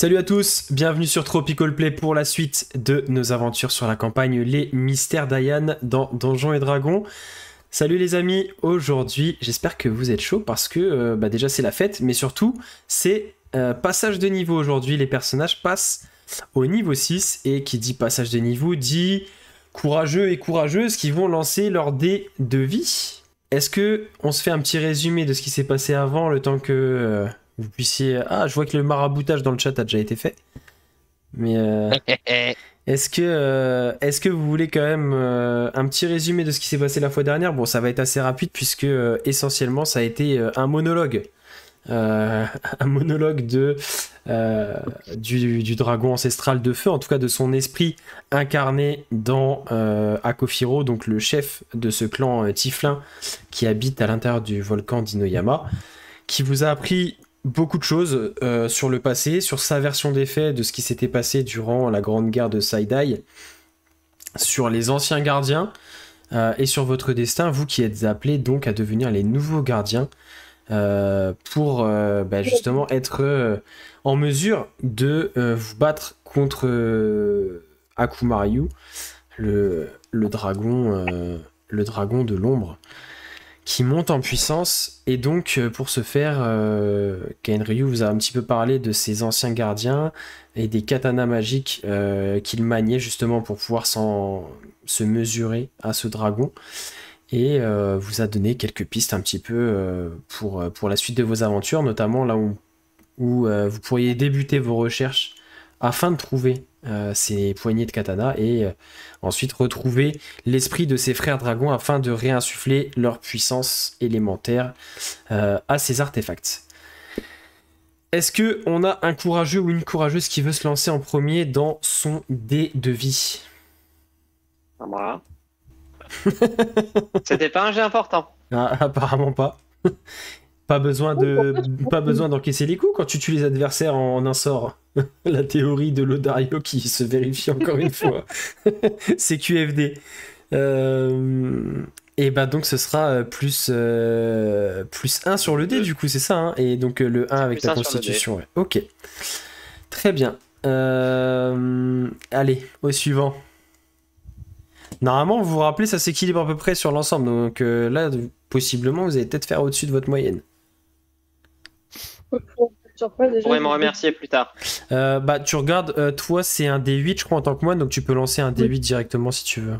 Salut à tous, bienvenue sur Tropical Play pour la suite de nos aventures sur la campagne Les Mystères d'Ayan dans Donjons et Dragons. Salut les amis, aujourd'hui j'espère que vous êtes chauds parce que déjà c'est la fête, mais surtout c'est passage de niveau aujourd'hui. Les personnages passent au niveau 6 et qui dit passage de niveau dit courageux et courageuses qui vont lancer leur dé de vie. Est-ce que on se fait un petit résumé de ce qui s'est passé avant, le temps que vous puissiez... Ah, je vois que le maraboutage dans le chat a déjà été fait. Mais est-ce que vous voulez quand même un petit résumé de ce qui s'est passé la fois dernière? Bon, ça va être assez rapide puisque essentiellement ça a été un monologue. Un monologue du dragon ancestral de feu, en tout cas de son esprit incarné dans Akofiro, donc le chef de ce clan Tiflin qui habite à l'intérieur du volcan d'Inoyama, qui vous a appris beaucoup de choses sur le passé, sur sa version des faits de ce qui s'était passé durant la grande guerre de Saïdaï, sur les anciens gardiens et sur votre destin, vous qui êtes appelés donc à devenir les nouveaux gardiens pour justement être en mesure de vous battre contre Akumaryu, le dragon de l'ombre, qui monte en puissance. Et donc pour ce faire, Kainryu vous a un petit peu parlé de ses anciens gardiens et des katanas magiques qu'il maniait justement pour pouvoir se mesurer à ce dragon. Et vous a donné quelques pistes un petit peu pour la suite de vos aventures, notamment là où vous pourriez débuter vos recherches afin de trouver ces poignées de katana et ensuite retrouver l'esprit de ses frères dragons afin de réinsuffler leur puissance élémentaire à ces artefacts. Est-ce qu'on a un courageux ou une courageuse qui veut se lancer en premier dans son dé de vie? Voilà. C'était pas un jet important. Ah, apparemment pas. Pas besoin d'encaisser les coups quand tu tues les adversaires en un sort. La théorie de Lodario qui se vérifie encore une fois. C'est QFD. Et bah donc ce sera plus 1 sur le dé du coup, c'est ça hein. Et donc le 1 avec ta constitution. Ouais. Ok. Très bien. Allez, au suivant. Normalement, vous vous rappelez, ça s'équilibre à peu près sur l'ensemble. Donc là, possiblement, vous allez peut-être faire au-dessus de votre moyenne. Vous pourrez me remercier plus tard. Tu regardes, toi, c'est un D8, je crois, en tant que moine. Donc tu peux lancer un D8 directement si tu veux.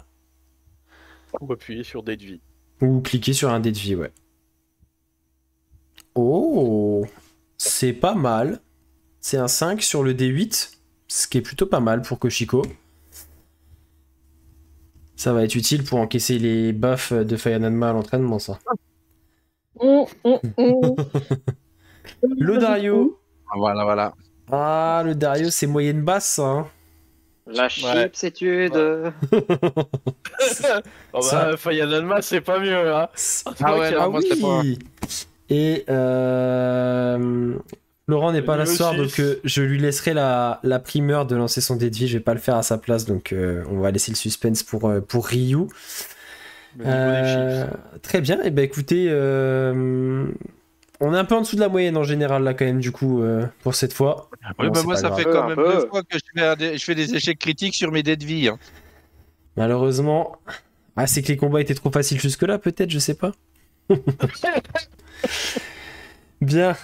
Ou appuyer sur dé de vie. Ou cliquer sur un dé de vie, ouais. Oh, c'est pas mal. C'est un 5 sur le D8, ce qui est plutôt pas mal pour Koshiko. Ça va être utile pour encaisser les buffs de Fayananma à l'entraînement, ça. Le Dario. Voilà. Ah, le Dario, c'est moyenne basse, ça. Hein. La chipsétude. Ouais. Fayananma, c'est pas mieux, hein. Oui. Et Laurent n'est pas là ce soir, donc je lui laisserai la primeur de lancer son dé de vie. Je vais pas le faire à sa place, donc on va laisser le suspense pour Ryu. Très bien. Et écoutez, on est un peu en dessous de la moyenne en général là quand même du coup pour cette fois. Oui, moi ça fait quand même 2 fois que je fais des échecs critiques sur mes dés de vie. Hein. Malheureusement, c'est que les combats étaient trop faciles jusque là, peut-être, je sais pas. Bien,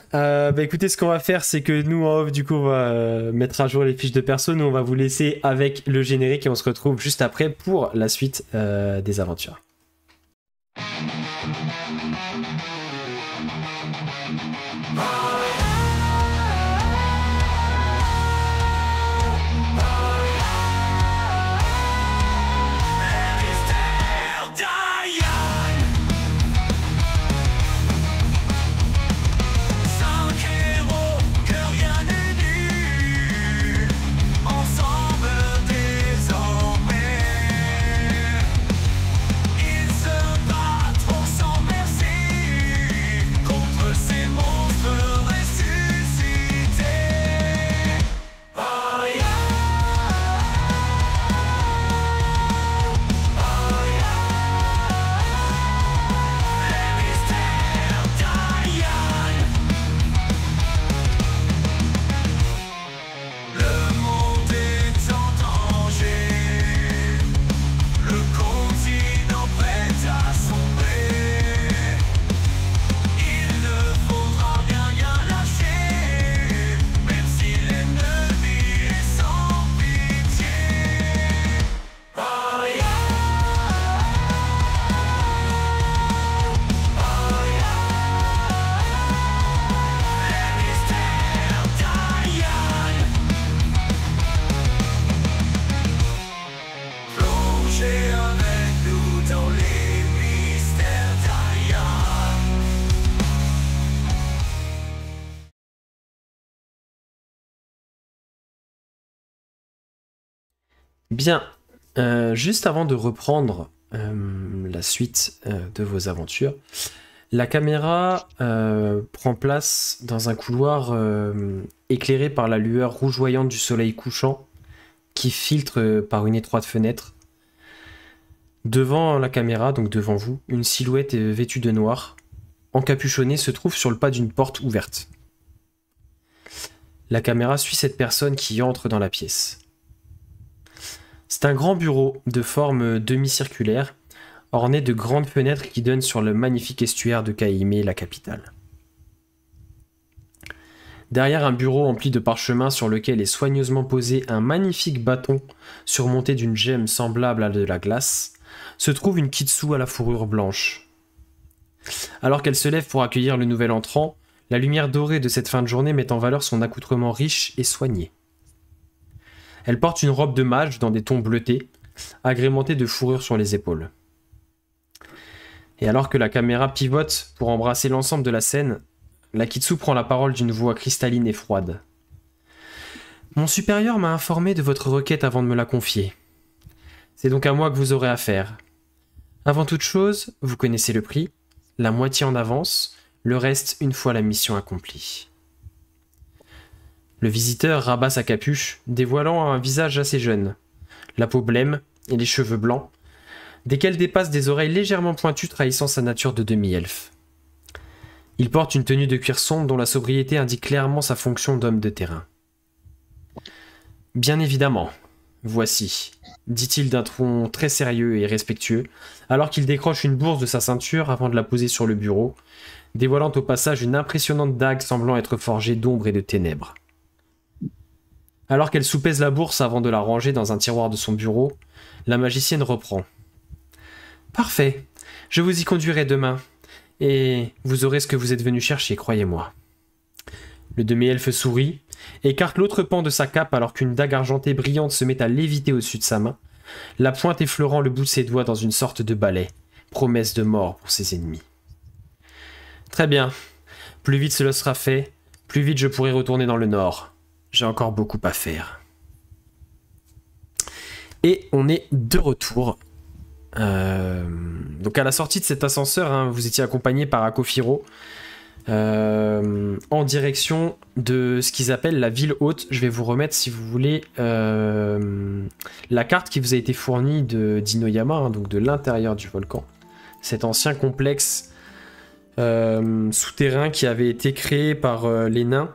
écoutez, ce qu'on va faire, c'est que nous en off, du coup, on va mettre à jour les fiches de perso. Nous, on va vous laisser avec le générique et on se retrouve juste après pour la suite des aventures. Ils se battront. Bien, juste avant de reprendre la suite de vos aventures, la caméra prend place dans un couloir éclairé par la lueur rougeoyante du soleil couchant qui filtre par une étroite fenêtre. Devant la caméra, donc devant vous, une silhouette vêtue de noir, encapuchonnée, se trouve sur le pas d'une porte ouverte. La caméra suit cette personne qui entre dans la pièce. C'est un grand bureau de forme demi-circulaire, orné de grandes fenêtres qui donnent sur le magnifique estuaire de Caïmé, la capitale. Derrière un bureau empli de parchemins sur lequel est soigneusement posé un magnifique bâton surmonté d'une gemme semblable à de la glace, se trouve une Kitsu à la fourrure blanche. Alors qu'elle se lève pour accueillir le nouvel entrant, la lumière dorée de cette fin de journée met en valeur son accoutrement riche et soigné. Elle porte une robe de mage dans des tons bleutés, agrémentée de fourrure sur les épaules. Et alors que la caméra pivote pour embrasser l'ensemble de la scène, la Kitsu prend la parole d'une voix cristalline et froide. « Mon supérieur m'a informé de votre requête avant de me la confier. C'est donc à moi que vous aurez affaire. Avant toute chose, vous connaissez le prix, la moitié en avance, le reste une fois la mission accomplie. » Le visiteur rabat sa capuche, dévoilant un visage assez jeune, la peau blême et les cheveux blancs, desquels dépassent des oreilles légèrement pointues trahissant sa nature de demi-elfe. Il porte une tenue de cuir sombre dont la sobriété indique clairement sa fonction d'homme de terrain. « Bien évidemment, voici, » dit-il d'un ton très sérieux et respectueux, alors qu'il décroche une bourse de sa ceinture avant de la poser sur le bureau, dévoilant au passage une impressionnante dague semblant être forgée d'ombre et de ténèbres. Alors qu'elle soupèse la bourse avant de la ranger dans un tiroir de son bureau, la magicienne reprend. « Parfait, je vous y conduirai demain, et vous aurez ce que vous êtes venu chercher, croyez-moi. » Le demi-elfe sourit, écarte l'autre pan de sa cape alors qu'une dague argentée brillante se met à léviter au-dessus de sa main, la pointe effleurant le bout de ses doigts dans une sorte de balai, promesse de mort pour ses ennemis. « Très bien, plus vite cela sera fait, plus vite je pourrai retourner dans le nord. J'ai encore beaucoup à faire. » Et on est de retour. Donc à la sortie de cet ascenseur, hein, vous étiez accompagné par Akofiro en direction de ce qu'ils appellent la ville haute. Je vais vous remettre, si vous voulez, la carte qui vous a été fournie d'Inoyama, hein, donc de l'intérieur du volcan. Cet ancien complexe souterrain qui avait été créé par les nains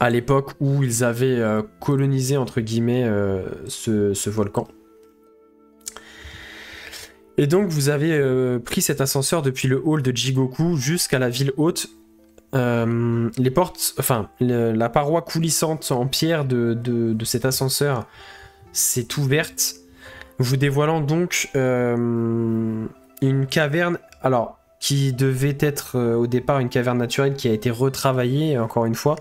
à l'époque où ils avaient colonisé, entre guillemets, ce volcan. Et donc vous avez pris cet ascenseur depuis le hall de Jigoku jusqu'à la ville haute. Les portes, enfin la paroi coulissante en pierre de cet ascenseur s'est ouverte, vous dévoilant donc une caverne, alors qui devait être au départ une caverne naturelle qui a été retravaillée encore une fois,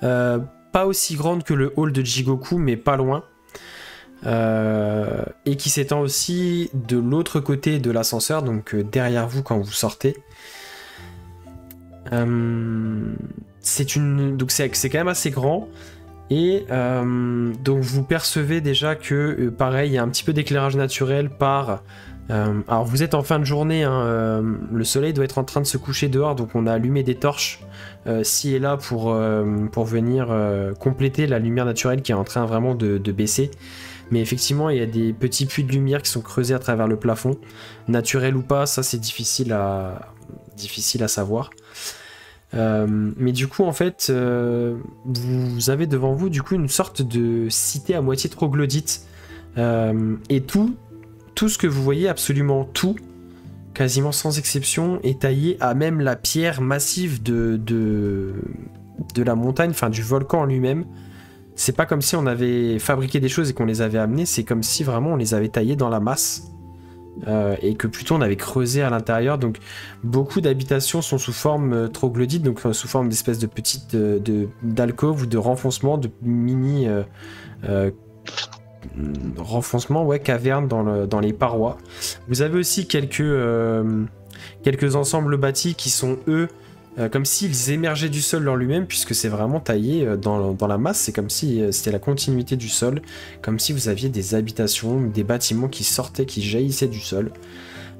pas aussi grande que le hall de Jigoku mais pas loin. Et qui s'étend aussi de l'autre côté de l'ascenseur, donc derrière vous quand vous sortez. C'est quand même assez grand, et donc vous percevez déjà que pareil, il y a un petit peu d'éclairage naturel par... alors vous êtes en fin de journée, hein, le soleil doit être en train de se coucher dehors, donc on a allumé des torches ci et là pour venir compléter la lumière naturelle qui est en train vraiment de baisser. Mais effectivement, il y a des petits puits de lumière qui sont creusés à travers le plafond. Naturel ou pas, ça c'est difficile à savoir. Mais du coup, en fait, vous avez devant vous du coup une sorte de cité à moitié troglodyte. Et tout ce que vous voyez, absolument tout, quasiment sans exception, est taillé à même la pierre massive de la montagne, enfin du volcan en lui-même. C'est pas comme si on avait fabriqué des choses et qu'on les avait amenées, c'est comme si vraiment on les avait taillées dans la masse et que plutôt on avait creusé à l'intérieur. Donc beaucoup d'habitations sont sous forme troglodyte, donc sous forme d'espèces de petites d'alcôves ou de renfoncements, de mini renfoncements, ouais, cavernes dans les parois. Vous avez aussi quelques ensembles bâtis qui sont eux comme s'ils émergeaient du sol en lui-même, puisque c'est vraiment taillé dans la masse. C'est comme si c'était la continuité du sol, comme si vous aviez des habitations, des bâtiments qui sortaient, qui jaillissaient du sol,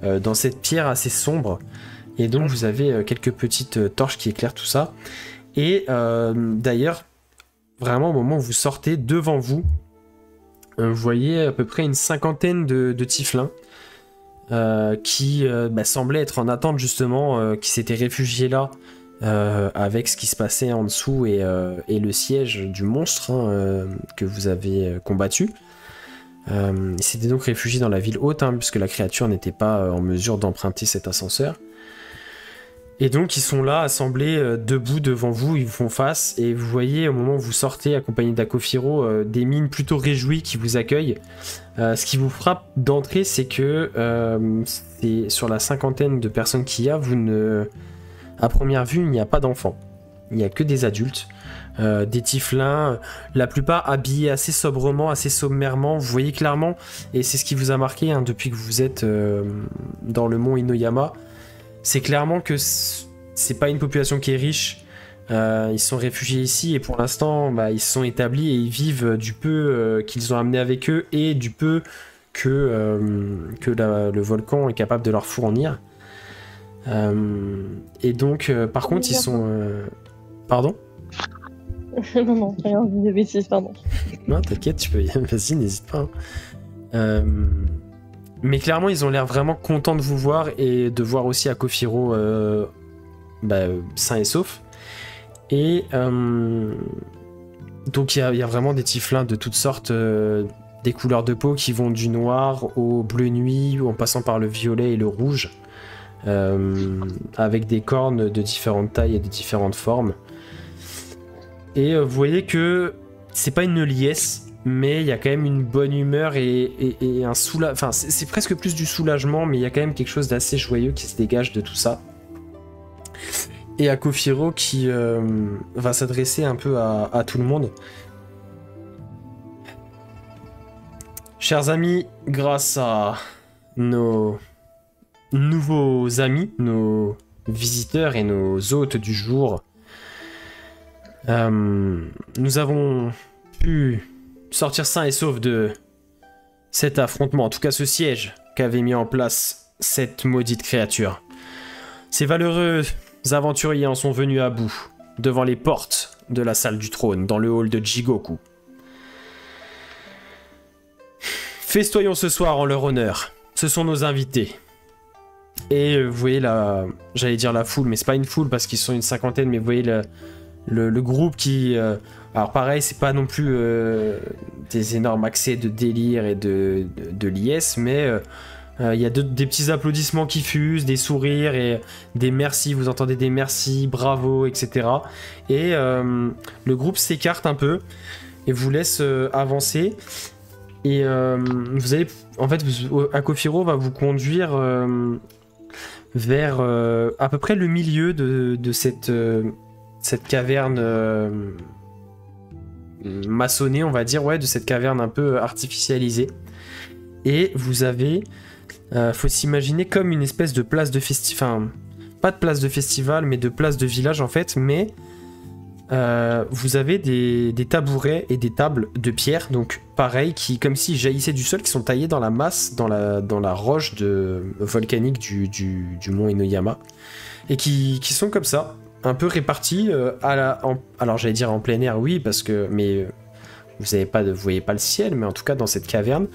dans cette pierre assez sombre. Et donc vous avez quelques petites torches qui éclairent tout ça. Et d'ailleurs, vraiment au moment où vous sortez, devant vous, vous voyez à peu près une cinquantaine de Tieflings qui semblaient être en attente justement, qui s'étaient réfugiés là avec ce qui se passait en dessous et le siège du monstre que vous avez combattu. Ils s'étaient donc réfugiés dans la ville haute, puisque la créature n'était pas en mesure d'emprunter cet ascenseur. Et donc ils sont là, assemblés, debout devant vous, ils vous font face, et vous voyez au moment où vous sortez, accompagné d'Akofiro, des mines plutôt réjouies qui vous accueillent. Ce qui vous frappe d'entrée, c'est que sur la cinquantaine de personnes qu'il y a, à première vue, il n'y a pas d'enfants. Il n'y a que des adultes, des Tieflings, la plupart habillés assez sobrement, assez sommairement. Vous voyez clairement, et c'est ce qui vous a marqué depuis que vous êtes dans le mont Inoyama, c'est clairement que c'est pas une population qui est riche. Ils sont réfugiés ici et pour l'instant ils se sont établis et ils vivent du peu qu'ils ont amené avec eux et du peu que le volcan est capable de leur fournir. Et donc par contre ils sont... Pardon? Non, rien, des bêtises, pardon. Non, t'inquiète, tu peux y aller, vas-y, n'hésite pas. Mais clairement, ils ont l'air vraiment contents de vous voir et de voir aussi Akofiro sain et sauf. Et donc, il y a vraiment des Tieflings de toutes sortes, des couleurs de peau qui vont du noir au bleu nuit, en passant par le violet et le rouge, avec des cornes de différentes tailles et de différentes formes. Et vous voyez que c'est pas une liesse, mais il y a quand même une bonne humeur et un soulagement. Enfin, c'est presque plus du soulagement, mais il y a quand même quelque chose d'assez joyeux qui se dégage de tout ça. Et Akofiro qui va s'adresser un peu à tout le monde. Chers amis, grâce à nos nouveaux amis, nos visiteurs et nos hôtes du jour, nous avons pu sortir sains et saufs de cet affrontement, en tout cas ce siège qu'avait mis en place cette maudite créature. Ces valeureux aventuriers en sont venus à bout, devant les portes de la salle du trône, dans le hall de Jigoku. Festoyons ce soir en leur honneur, ce sont nos invités. Et vous voyez j'allais dire la foule, mais c'est pas une foule parce qu'ils sont une cinquantaine, mais vous voyez le groupe qui... alors pareil, c'est pas non plus des énormes accès de délire et de liesse, mais il y a des petits applaudissements qui fusent, des sourires et des merci, vous entendez des merci, bravo, etc. Et le groupe s'écarte un peu et vous laisse avancer. Et vous allez... En fait, Akofiro va vous conduire vers à peu près le milieu de cette caverne maçonnée, on va dire, de cette caverne un peu artificialisée. Et vous avez, faut s'imaginer comme une espèce de place de festival, enfin, pas de place de festival, mais de place de village en fait, mais vous avez des tabourets et des tables de pierre, donc pareil, qui comme s'ils jaillissaient du sol, qui sont taillés dans la masse, dans la roche volcanique du mont Inoyama, et qui sont comme ça, un peu répartis alors j'allais dire en plein air, oui, parce que mais vous voyez pas le ciel, mais en tout cas dans cette caverne,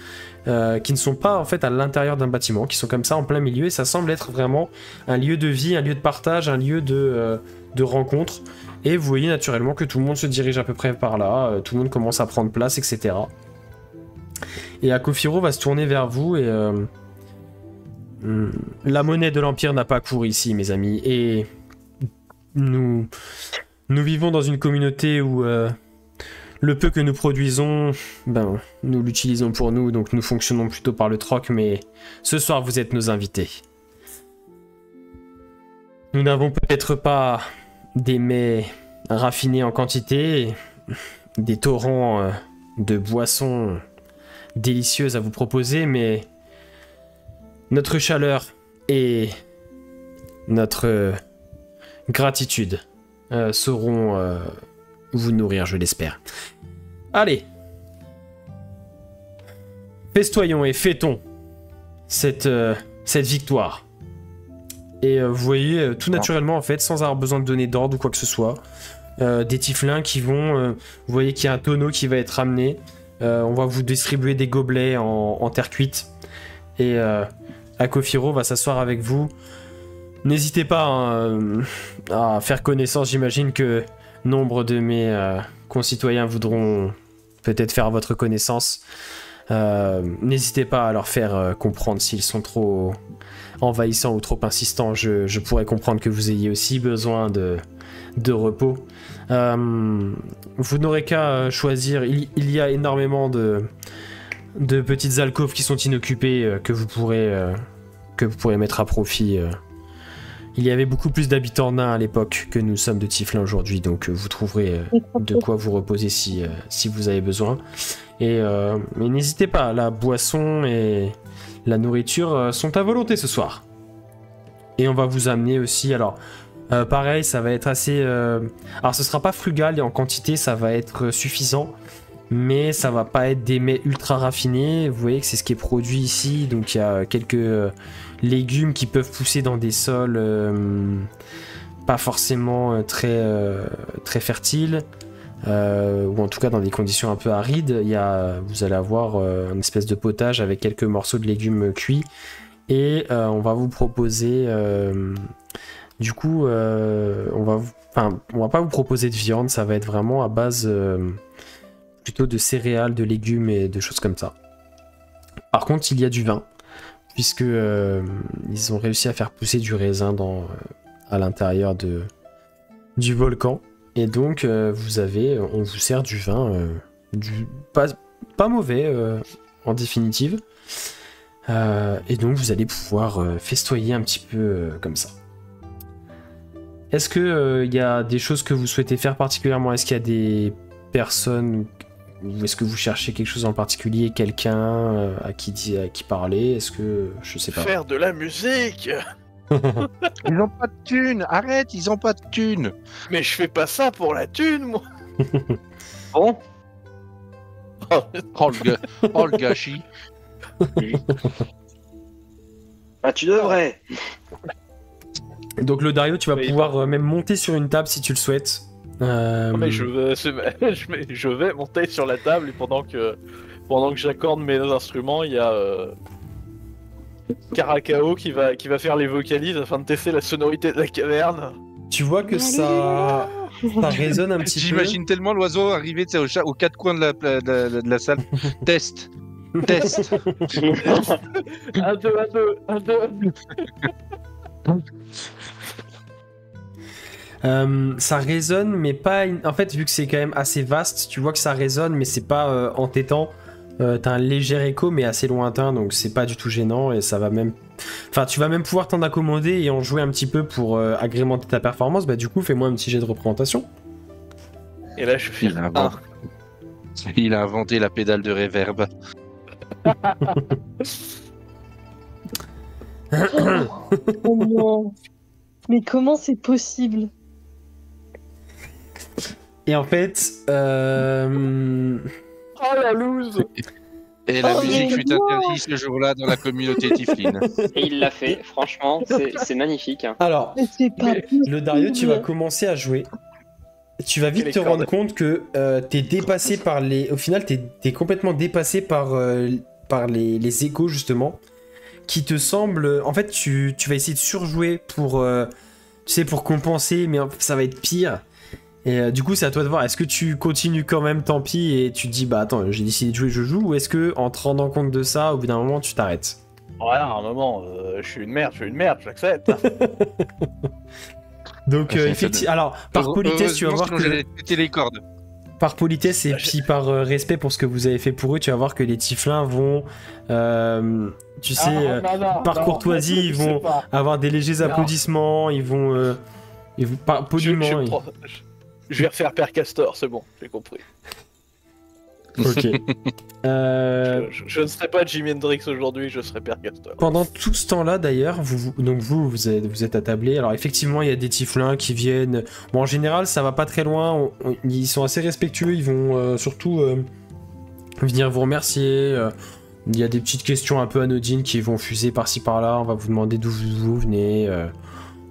qui ne sont pas en fait à l'intérieur d'un bâtiment, qui sont comme ça en plein milieu, et ça semble être vraiment un lieu de vie, un lieu de partage, un lieu de rencontre. Et vous voyez naturellement que tout le monde se dirige à peu près par là, tout le monde commence à prendre place, etc. Et Akofiro va se tourner vers vous et la monnaie de l'Empire n'a pas cours ici, mes amis, et nous vivons dans une communauté où le peu que nous produisons, nous l'utilisons pour nous, donc nous fonctionnons plutôt par le troc, mais ce soir vous êtes nos invités. Nous n'avons peut-être pas des mets raffinés en quantité, des torrents de boissons délicieuses à vous proposer, mais notre chaleur et notre gratitude sauront vous nourrir, je l'espère. Allez, festoyons et fêtons cette victoire. Et vous voyez tout naturellement en fait, sans avoir besoin de donner d'ordre ou quoi que ce soit, des tieflings qui vont, vous voyez qu'il y a un tonneau qui va être amené, on va vous distribuer des gobelets en terre cuite, et Akofiro va s'asseoir avec vous. N'hésitez pas hein, à faire connaissance, j'imagine que nombre de mes concitoyens voudront peut-être faire votre connaissance. N'hésitez pas à leur faire comprendre s'ils sont trop envahissants ou trop insistants. Je pourrais comprendre que vous ayez aussi besoin de repos. Vous n'aurez qu'à choisir. Il y a énormément de petites alcôves qui sont inoccupées que vous pourrez mettre à profit. Il y avait beaucoup plus d'habitants nains à l'époque que nous sommes de Tieflin aujourd'hui, donc vous trouverez de quoi vous reposer si vous avez besoin. Mais n'hésitez pas, la boisson et la nourriture sont à volonté ce soir. Et on va vous amener aussi, alors pareil, ça va être assez... alors ce sera pas frugal et en quantité, ça va être suffisant, mais ça va pas être des mets ultra raffinés. Vous voyez que c'est ce qui est produit ici, donc il y a quelques légumes qui peuvent pousser dans des sols pas forcément très fertiles, ou en tout cas dans des conditions un peu arides. Vous allez avoir une espèce de potage avec quelques morceaux de légumes cuits, et on va vous proposer du coup on va pas vous proposer de viande, ça va être vraiment à base plutôt de céréales, de légumes et de choses comme ça. Par contre, il y a du vin, puisque ils ont réussi à faire pousser du raisin à l'intérieur du volcan. Et donc, on vous sert du vin, pas mauvais en définitive. Et donc, vous allez pouvoir festoyer un petit peu comme ça. Est-ce qu'il y a des choses que vous souhaitez faire particulièrement? Est-ce qu'il y a des personnes... Ou est-ce que vous cherchez quelque chose en particulier, quelqu'un à qui parler? Est-ce que... je sais pas. Faire de la musique. Ils n'ont pas de thunes. Arrête, ils ont pas de thunes. Mais je fais pas ça pour la thune, moi. Bon. Oh le gâchis. Bah tu devrais. Donc le Dario, tu vas pouvoir même monter sur une table si tu le souhaites. Mais je vais monter sur la table, et pendant que j'accorde mes instruments, il y a Karakao qui va faire les vocalises afin de tester la sonorité de la caverne. Tu vois que ça résonne un petit peu. J'imagine tellement l'oiseau arriver aux quatre coins de la salle. Test. Un, deux. Ça résonne, mais pas... En fait, vu que c'est quand même assez vaste, tu vois que ça résonne, mais c'est pas entêtant. T'as un léger écho, mais assez lointain, donc c'est pas du tout gênant, et ça va même... Enfin, tu vas même pouvoir t'en accommoder et en jouer un petit peu pour agrémenter ta performance. Bah du coup, fais-moi un petit jet de représentation. Et là, je fais Il a inventé la pédale de reverb. Oh non. Mais comment c'est possible? Et en fait... Oh la loose. Et la musique fut interdite ce jour-là dans la communauté Tiflin. Et il l'a fait, franchement, c'est magnifique. Hein. Alors, Mais c'est pas possible. le Dario, tu vas commencer à jouer. Tu vas vite te rendre compte que t'es dépassé par les... Au final, t'es complètement dépassé par les échos, justement, qui te semblent... En fait, tu vas essayer de surjouer pour compenser, mais ça va être pire. Et du coup, c'est à toi de voir. Est-ce que tu continues quand même, tant pis, et tu te dis, bah attends, j'ai décidé de jouer, je joue, ou est-ce que en te rendant compte de ça, au bout d'un moment, tu t'arrêtes? Ouais, à un moment, je suis une merde, j'accepte. Donc, effectivement, alors, par politesse, tu vas voir que... j'allais péter les cordes. Par politesse et puis par respect pour ce que vous avez fait pour eux, tu vas voir que les Tiflins vont, par courtoisie, ils vont avoir des légers applaudissements, ils vont poliment. Je vais refaire Père Castor, c'est bon, j'ai compris. Ok. Je ne serai pas Jimi Hendrix aujourd'hui, je serai Père Castor. Pendant tout ce temps-là, d'ailleurs, vous êtes attablés. Alors, effectivement, il y a des tieflins qui viennent. Bon, en général, ça va pas très loin. Ils sont assez respectueux. Ils vont surtout venir vous remercier. Il y a des petites questions un peu anodines qui vont fuser par-ci par-là. On va vous demander d'où vous venez.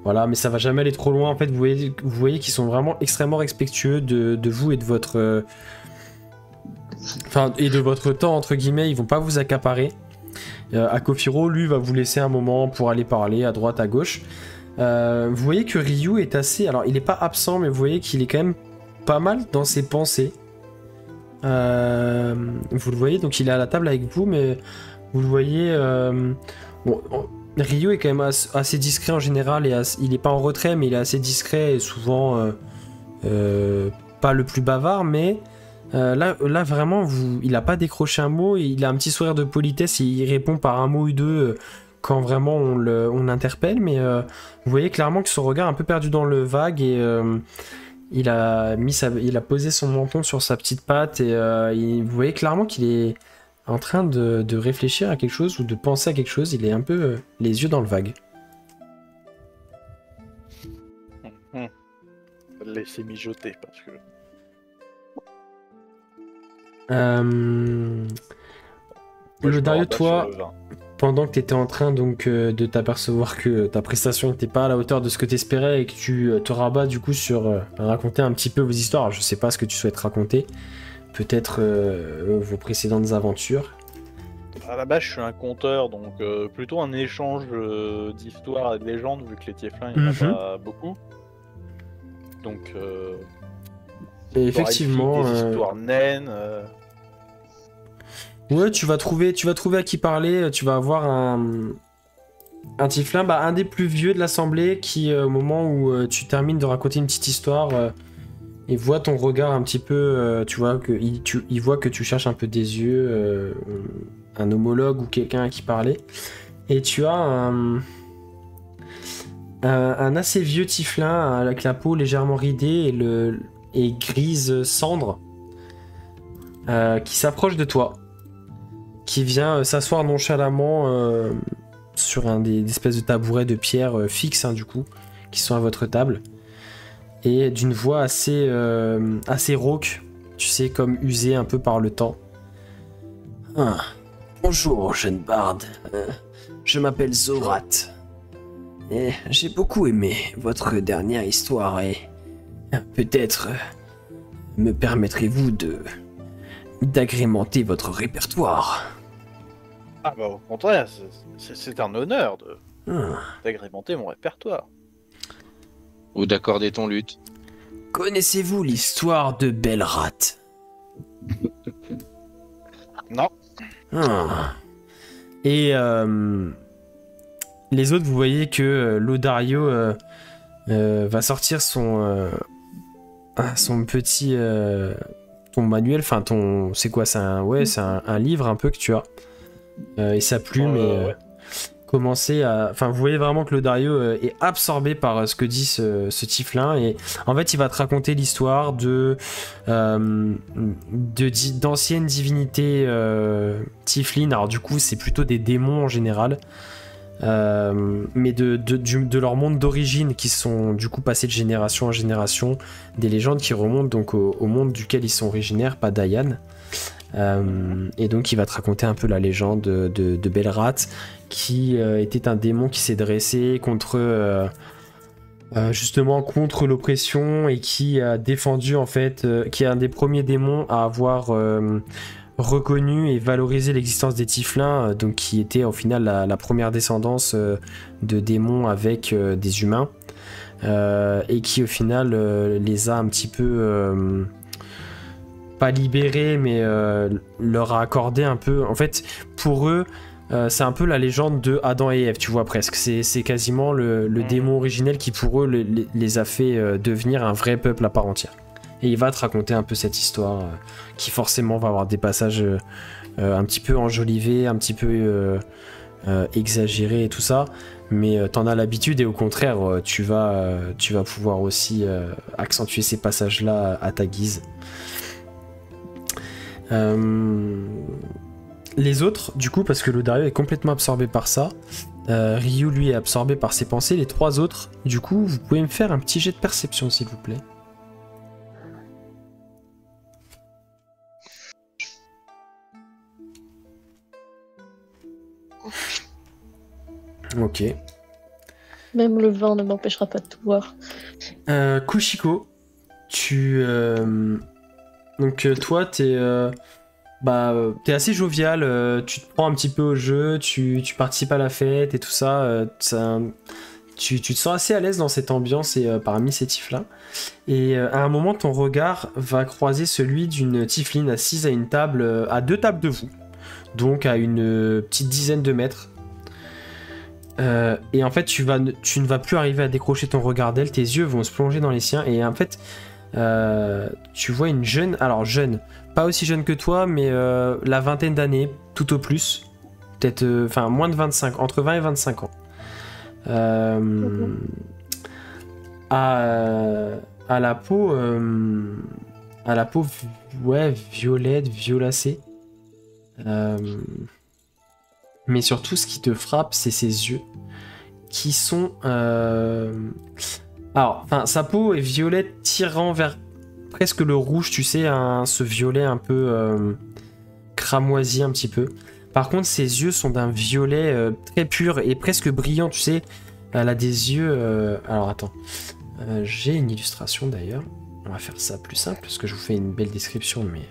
Voilà, mais ça va jamais aller trop loin. En fait, vous voyez qu'ils sont vraiment extrêmement respectueux de vous et de votre. Et de votre temps, entre guillemets. Ils vont pas vous accaparer. Akofiro, lui, va vous laisser un moment pour aller parler à droite, à gauche. Vous voyez que Ryu est assez... Alors, il est pas absent, mais vous voyez qu'il est quand même pas mal dans ses pensées. Vous le voyez, donc il est à la table avec vous, mais vous le voyez... Ryu est quand même assez discret en général, et il est pas en retrait, mais il est assez discret et souvent pas le plus bavard, mais... Là vraiment, il a pas décroché un mot, il a un petit sourire de politesse et il répond par un mot ou deux quand vraiment on l'interpelle, mais vous voyez clairement que son regard est un peu perdu dans le vague et il a posé son menton sur sa petite patte et vous voyez clairement qu'il est en train de réfléchir à quelque chose ou de penser à quelque chose, il est un peu les yeux dans le vague. Laissez mijoter parce que... Le Dario, toi, pendant que tu étais en train donc de t'apercevoir que ta prestation n'était pas à la hauteur de ce que tu espérais et que tu te rabats du coup sur raconter un petit peu vos histoires, alors, je sais pas ce que tu souhaites raconter, peut-être vos précédentes aventures. À la base, je suis un conteur, donc plutôt un échange d'histoires et de légendes, vu que les tieflins, il n'y en a pas beaucoup. Donc... Et effectivement, des histoires naines. Ouais, tu vas trouver à qui parler. Tu vas avoir un tieflin, un des plus vieux de l'assemblée, qui au moment où tu termines de raconter une petite histoire, il voit ton regard un petit peu. Tu vois que il voit que tu cherches un peu des yeux, un homologue ou quelqu'un à qui parler. Et tu as un assez vieux tieflin avec la peau légèrement ridée et grise cendre qui s'approche de toi, qui vient s'asseoir nonchalamment sur un des espèces de tabourets de pierre fixes du coup, qui sont à votre table, et d'une voix assez rauque, tu sais, comme usée un peu par le temps. Ah, bonjour jeune barde, je m'appelle Zorat, et j'ai beaucoup aimé votre dernière histoire et peut-être me permettrez-vous d'agrémenter votre répertoire. Ah bah au contraire, c'est un honneur d'agrémenter mon répertoire. Ou d'accorder ton luth. Connaissez-vous l'histoire de Belrat? Non. Et les autres, vous voyez que Lodario va sortir son petit ton manuel, enfin c'est quoi, c'est un livre un peu que tu as et sa plume et commencer à, enfin vous voyez vraiment que Lodario est absorbé par ce que dit ce tieflin, et en fait il va te raconter l'histoire d'anciennes divinités tieflines. Alors du coup c'est plutôt des démons en général, mais de leur monde d'origine, qui sont du coup passés de génération en génération, des légendes qui remontent donc au monde duquel ils sont originaires, pas Dayan. Et donc il va te raconter un peu la légende de Belrat, qui était un démon qui s'est dressé contre justement contre l'oppression, et qui a défendu en fait, qui est un des premiers démons à avoir reconnu et valorisé l'existence des tieflins, donc qui était au final la première descendance de démons avec des humains, et qui au final les a un petit peu pas libérés, mais leur a accordé un peu, en fait pour eux c'est un peu la légende de Adam et Ève, tu vois, presque c'est quasiment le démon originel qui pour eux les a fait devenir un vrai peuple à part entière. Et il va te raconter un peu cette histoire qui forcément va avoir des passages un petit peu enjolivés, un petit peu exagérés et tout ça, mais t'en as l'habitude, et au contraire tu vas pouvoir aussi accentuer ces passages-là à ta guise. Les autres, du coup, parce que Lodario est complètement absorbé par ça, Ryu, lui, est absorbé par ses pensées. Les 3 autres, du coup, vous pouvez me faire un petit jet de perception, s'il vous plaît. Ok. Même le vin ne m'empêchera pas de tout voir. Kushiko, donc toi, t'es assez jovial, tu te prends un petit peu au jeu, tu participes à la fête et tout ça, tu te sens assez à l'aise dans cette ambiance et parmi ces tifs-là. Et à un moment, ton regard va croiser celui d'une tifline assise à une table, à 2 tables de vous, donc à une petite dizaine de mètres. Et en fait, tu ne vas plus arriver à décrocher ton regard d'elle, tes yeux vont se plonger dans les siens, et en fait, tu vois une jeune, alors jeune, pas aussi jeune que toi, mais la vingtaine d'années, tout au plus, peut-être, enfin moins de 25, entre 20 et 25 ans. À la peau, ouais, violette, violacée. Mais surtout, ce qui te frappe, c'est ses yeux, qui sont... Alors, enfin, sa peau est violette tirant vers presque le rouge, tu sais, ce violet un peu cramoisi un petit peu. Par contre, ses yeux sont d'un violet très pur et presque brillant, tu sais. Elle a des yeux... Alors, attends. J'ai une illustration, d'ailleurs. On va faire ça plus simple, parce que je vous fais une belle description, mais...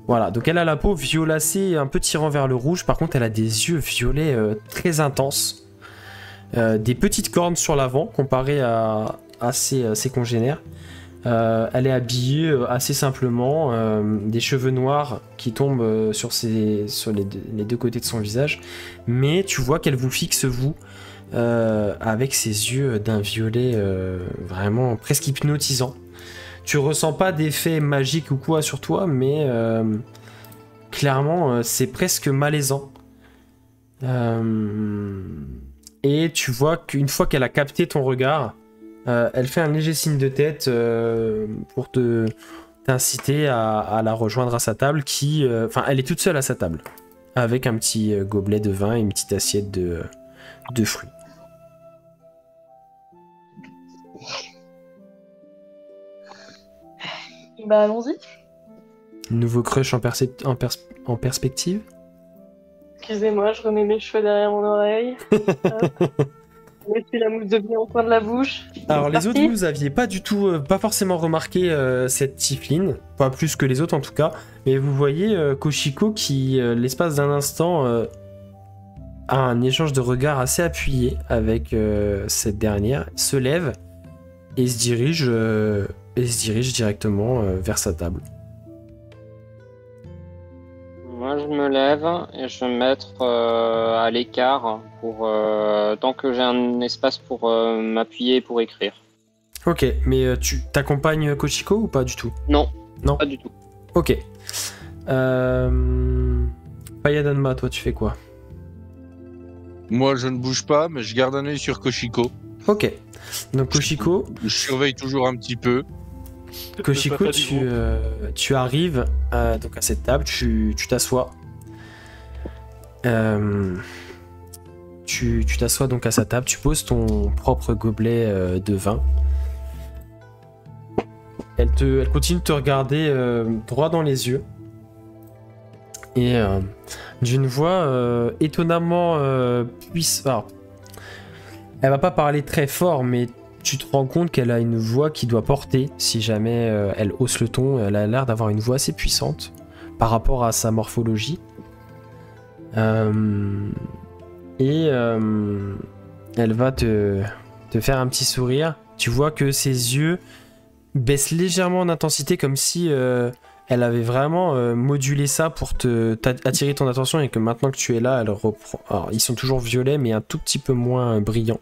Voilà, donc elle a la peau violacée, un peu tirant vers le rouge. Par contre, elle a des yeux violets très intenses. Des petites cornes sur l'avant, comparées à ses congénères. Elle est habillée assez simplement, des cheveux noirs qui tombent sur les 2 côtés de son visage. Mais tu vois qu'elle vous fixe, vous, avec ses yeux d'un violet vraiment presque hypnotisant. Tu ressens pas d'effet magique ou quoi sur toi, mais clairement, c'est presque malaisant. Et tu vois qu'une fois qu'elle a capté ton regard, elle fait un léger signe de tête pour t'inciter à la rejoindre à sa table, enfin, elle est toute seule à sa table, avec un petit gobelet de vin et une petite assiette de fruits. Bah allons-y. Nouveau crush en perspective. Excusez-moi, je remets mes cheveux derrière mon oreille. Je mets la mousse de vie en coin de la bouche. Alors les autres, vous aviez pas du tout, pas forcément remarqué cette tifline, pas plus que les autres en tout cas, mais vous voyez Koshiko qui, l'espace d'un instant, a un échange de regards assez appuyé avec cette dernière, se lève et se dirige directement vers sa table. Moi, je me lève et je vais me mettre à l'écart pour tant que j'ai un espace pour m'appuyer et pour écrire. Ok, mais tu t'accompagnes Koshiko ou pas du tout? Non, non, pas du tout. Ok. Payadanma, toi, tu fais quoi? Moi, je ne bouge pas, mais je garde un œil sur Koshiko. Ok. Donc Koshiko... Je surveille toujours un petit peu. Koshiko, tu arrives donc à cette table, tu t'assois. Tu t'assois donc à sa table, tu poses ton propre gobelet de vin. Elle continue de te regarder droit dans les yeux. Et d'une voix étonnamment puissante. Elle va pas parler très fort, mais tu te rends compte qu'elle a une voix qui doit porter si jamais elle hausse le ton. Elle a l'air d'avoir une voix assez puissante par rapport à sa morphologie. Elle va te faire un petit sourire. Tu vois que ses yeux baissent légèrement en intensité, comme si elle avait vraiment modulé ça pour attirer ton attention, et que maintenant que tu es là, elle reprend. Alors, ils sont toujours violets, mais un tout petit peu moins brillants.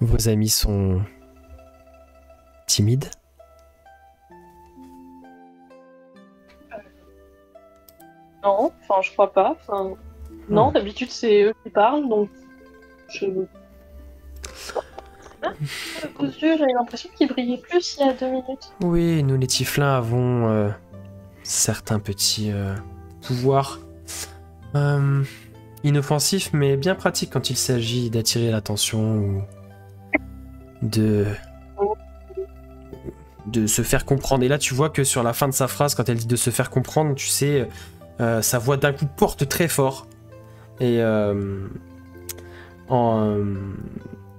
Vos amis sont timides? Non, enfin je crois pas. Enfin, non, d'habitude c'est eux qui parlent, donc je... Vos yeux, j'avais l'impression qu'ils brillaient plus il y a 2 minutes. Oui, nous les Tieflins avons certains petits pouvoirs inoffensifs, mais bien pratiques quand il s'agit d'attirer l'attention ou de se faire comprendre. Et là, tu vois que sur la fin de sa phrase, quand elle dit de se faire comprendre, tu sais, sa voix d'un coup porte très fort. Et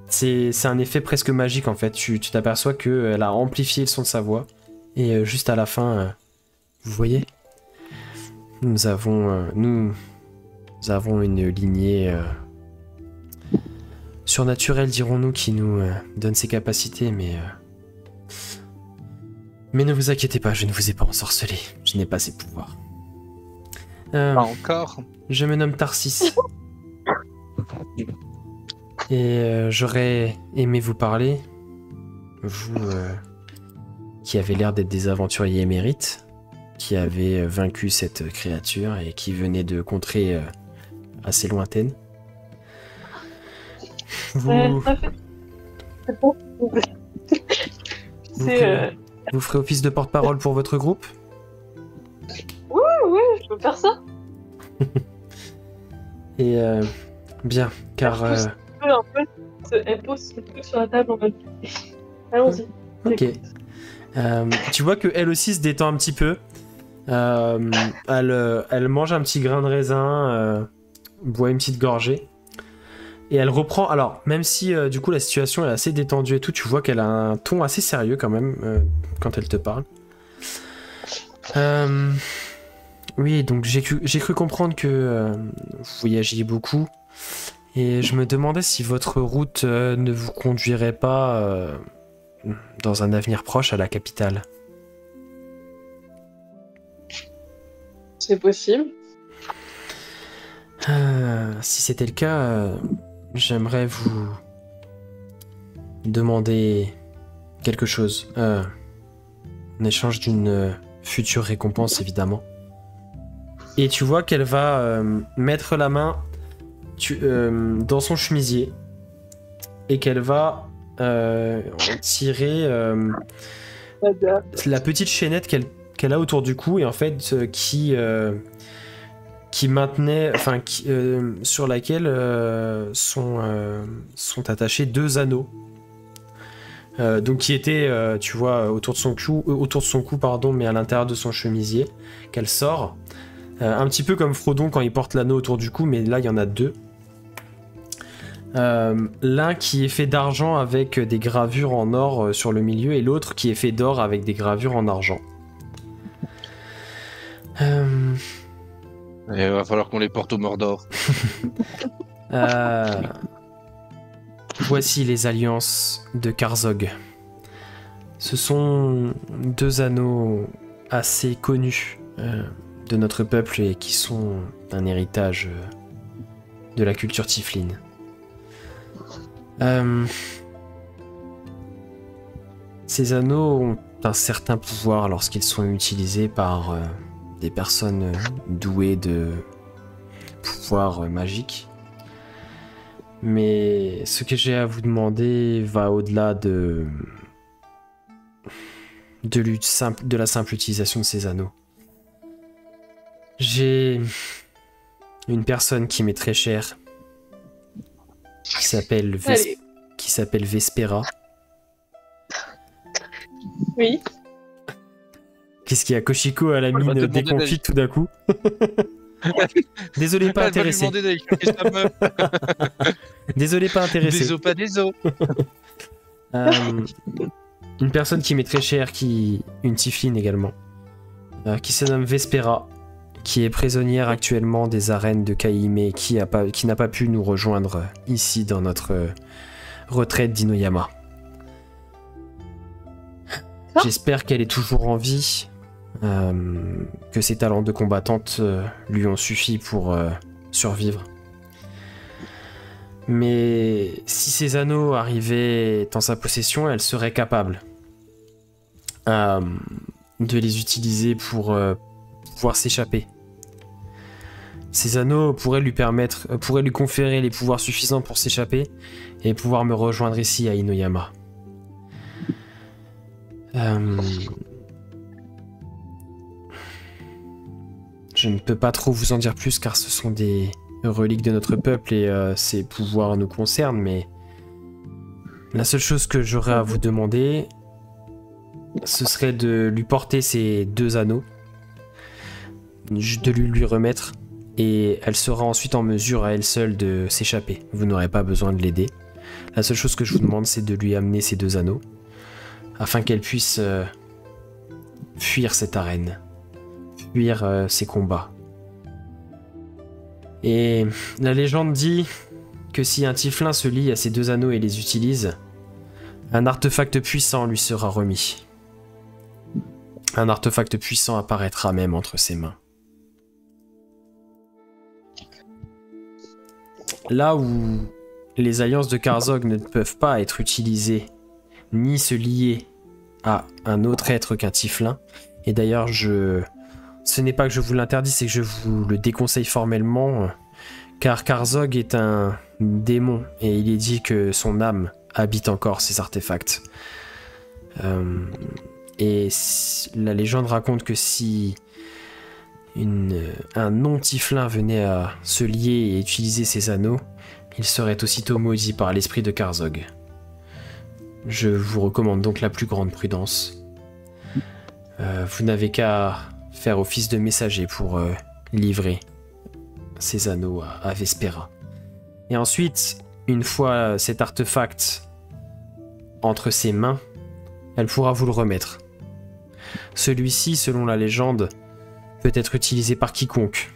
c'est un effet presque magique en fait. Tu t'aperçois qu'elle a amplifié le son de sa voix. Et juste à la fin, vous voyez, nous avons une lignée surnaturelle, dirons-nous, qui nous donne ses capacités, mais ne vous inquiétez pas, je ne vous ai pas ensorcelé. Je n'ai pas ces pouvoirs. Pas encore. Je me nomme Tarsis. Et j'aurais aimé vous parler, vous qui avez l'air d'être des aventuriers émérites, qui avez vaincu cette créature et qui venez de contrées assez lointaines. Vous ferez office de porte-parole pour votre groupe? Oui, je peux faire ça. Et bien, car... Elle pose son truc sur la table en mode... Allons-y. Ok. Tu vois qu'elle aussi se détend un petit peu. Elle mange un petit grain de raisin, boit une petite gorgée. Et elle reprend... Alors, même si du coup la situation est assez détendue et tout, tu vois qu'elle a un ton assez sérieux quand même quand elle te parle. Oui, donc j'ai cru comprendre que vous voyagiez beaucoup. Et je me demandais si votre route ne vous conduirait pas dans un avenir proche à la capitale. C'est possible. Si c'était le cas, j'aimerais vous demander quelque chose. En échange d'une future récompense, évidemment. Et tu vois qu'elle va mettre la main dans son chemisier et qu'elle va tirer la petite chaînette qu'elle a autour du cou et en fait qui maintenait, enfin sur laquelle sont attachés 2 anneaux. Donc qui étaient, tu vois, autour de son cou, pardon, mais à l'intérieur de son chemisier, qu'elle sort. Un petit peu comme Frodon quand il porte l'anneau autour du cou, mais là il y en a 2. L'un qui est fait d'argent avec des gravures en or sur le milieu, et l'autre qui est fait d'or avec des gravures en argent. Il va falloir qu'on les porte au Mordor. Voici les alliances de Karzog. Ce sont 2 anneaux assez connus de notre peuple et qui sont un héritage de la culture tiefline. Ces anneaux ont un certain pouvoir lorsqu'ils sont utilisés par des personnes douées de pouvoirs magiques. Mais ce que j'ai à vous demander va au-delà de la simple utilisation de ces anneaux. J'ai une personne qui m'est très chère, qui s'appelle Vespera. Oui. Qu'est-ce qu'il y a? Koshiko à la mine déconfite tout d'un coup. Désolé, pas intéressé. Désolé, pas intéressé. Désolé, pas désolé. Une personne qui m'est très chère, une Tiefline également, qui se nomme Vespera, qui est prisonnière actuellement des arènes de Kaime, qui n'a pas pu nous rejoindre ici dans notre retraite d'Inoyama. J'espère qu'elle est toujours en vie, que ses talents de combattante lui ont suffi pour survivre. Mais si ces anneaux arrivaient en sa possession, elle serait capable de les utiliser pour pouvoir s'échapper. Ces anneaux pourraient lui conférer les pouvoirs suffisants pour s'échapper et pouvoir me rejoindre ici à Inoyama. Je ne peux pas trop vous en dire plus car ce sont des reliques de notre peuple et ces pouvoirs nous concernent, mais la seule chose que j'aurais à vous demander, ce serait de lui porter ces 2 anneaux, de lui remettre, et elle sera ensuite en mesure à elle seule de s'échapper. Vous n'aurez pas besoin de l'aider. La seule chose que je vous demande, c'est de lui amener ces 2 anneaux, afin qu'elle puisse fuir cette arène, fuir ces combats. Et la légende dit que si un Tiflin se lie à ces 2 anneaux et les utilise, un artefact puissant lui sera remis. Un artefact puissant apparaîtra même entre ses mains. Là où les alliances de Karzog ne peuvent pas être utilisées ni se lier à un autre être qu'un Tiflin, et d'ailleurs ce n'est pas que je vous l'interdis, c'est que je vous le déconseille formellement, car Karzog est un démon et il est dit que son âme habite encore ces artefacts. Et la légende raconte que si un non-Tiflin venait à se lier et utiliser ces anneaux, il serait aussitôt maudit par l'esprit de Karzog. Je vous recommande donc la plus grande prudence. Vous n'avez qu'à faire office de messager pour livrer ces anneaux à Vespera. Et ensuite, une fois cet artefact entre ses mains, elle pourra vous le remettre. Celui-ci, selon la légende, peut être utilisé par quiconque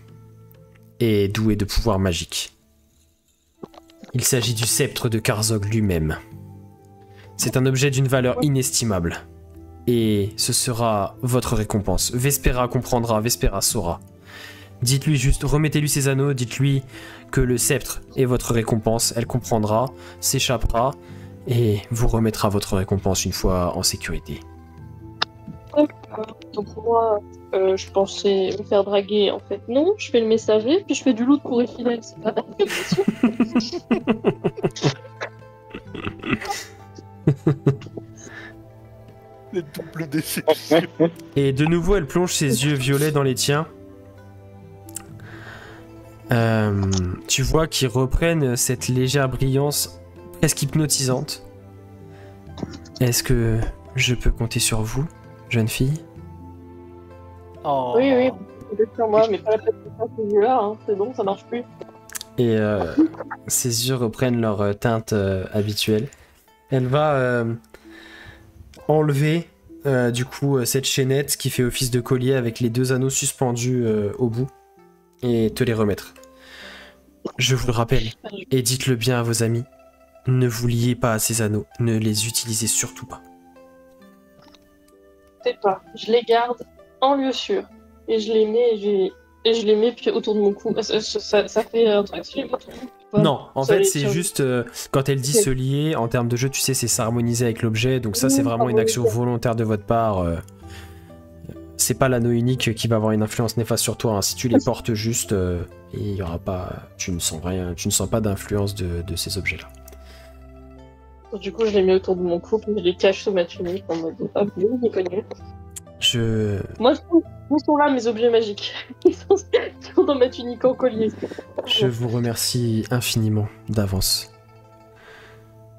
et doué de pouvoirs magiques. Il s'agit du sceptre de Karzog lui-même. C'est un objet d'une valeur inestimable. Et ce sera votre récompense. Vespera comprendra, Vespera saura. Dites-lui juste, remettez-lui ses anneaux, dites-lui que le sceptre est votre récompense. Elle comprendra, s'échappera et vous remettra votre récompense une fois en sécurité. Donc moi, je pensais me faire draguer. En fait, non. Je fais le messager, puis je fais du loot pour Ephilel. C'est pas bien sûr. Les doubles déceptions. Et de nouveau, elle plonge ses yeux violets dans les tiens. Tu vois qu'ils reprennent cette légère brillance presque hypnotisante. Est-ce que je peux compter sur vous, jeune fille? Oh. Oui, peut-être sur moi, mais pas la peine de faire ces yeux-là. Hein. C'est bon, ça marche plus. Et ses yeux reprennent leur teinte habituelle. Elle va enlever du coup cette chaînette qui fait office de collier avec les 2 anneaux suspendus au bout et te les remettre. Je vous le rappelle, et dites-le bien à vos amis, ne vous liez pas à ces anneaux, ne les utilisez surtout pas. C'est pas. Je les garde en lieu sûr. Et je les mets, je les mets puis autour de mon cou. Ça fait un truc. Non, en fait, c'est juste quand elle dit se lier, en termes de jeu, tu sais, c'est s'harmoniser avec l'objet. Donc ça, c'est vraiment une action volontaire de votre part. C'est pas l'anneau unique qui va avoir une influence néfaste sur toi. Hein. Si tu les portes juste, il y aura pas, tu ne sens rien, tu ne sens pas d'influence de ces objets-là. Du coup, je les mets autour de mon cou, puis je les cache sous ma tunique en mode hop, il est connu. Moi, ils sont là, mes objets magiques. Ils sont dans ma tunique en collier. Je vous remercie infiniment d'avance.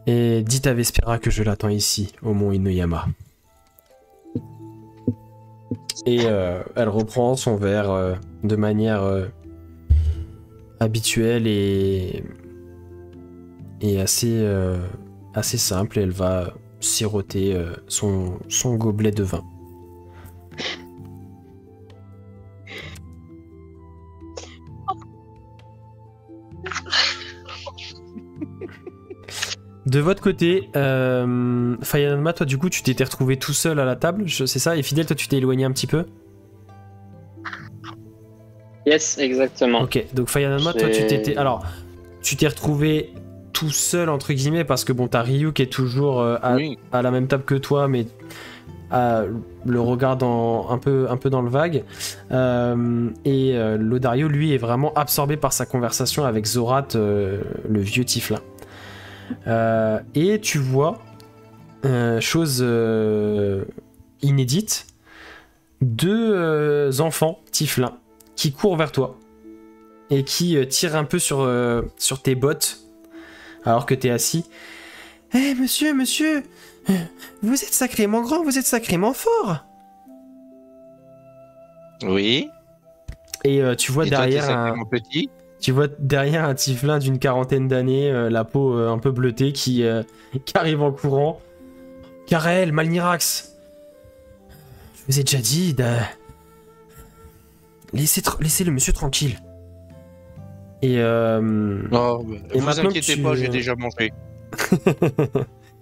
Et dites à Vespera que je l'attends ici, au mont Inoyama. Et elle reprend son verre de manière habituelle et assez simple. Et elle va siroter son gobelet de vin. De votre côté, Fayanama, toi du coup tu t'étais retrouvé tout seul à la table, c'est ça? Et Fidèle, toi tu t'es éloigné un petit peu? Yes, exactement. Ok, donc Fayanama, toi tu t'es retrouvé tout seul entre guillemets parce que bon, t'as Ryu qui est toujours à la même table que toi, mais le regarde un peu dans le vague. Et Lodario, lui, est vraiment absorbé par sa conversation avec Zorat, le vieux Tiflin. Et tu vois, chose inédite, 2 enfants Tiflins qui courent vers toi et qui tirent un peu sur tes bottes alors que t'es assis. Eh monsieur, vous êtes sacrément grand, vous êtes sacrément fort. Oui. Et tu vois derrière tu vois derrière un Tiflin d'une 40aine d'années, la peau un peu bleutée, qui arrive en courant. Karael, Malnirax, je vous ai déjà dit laissez le monsieur tranquille. Et non, et vous inquiétez pas, j'ai déjà mangé.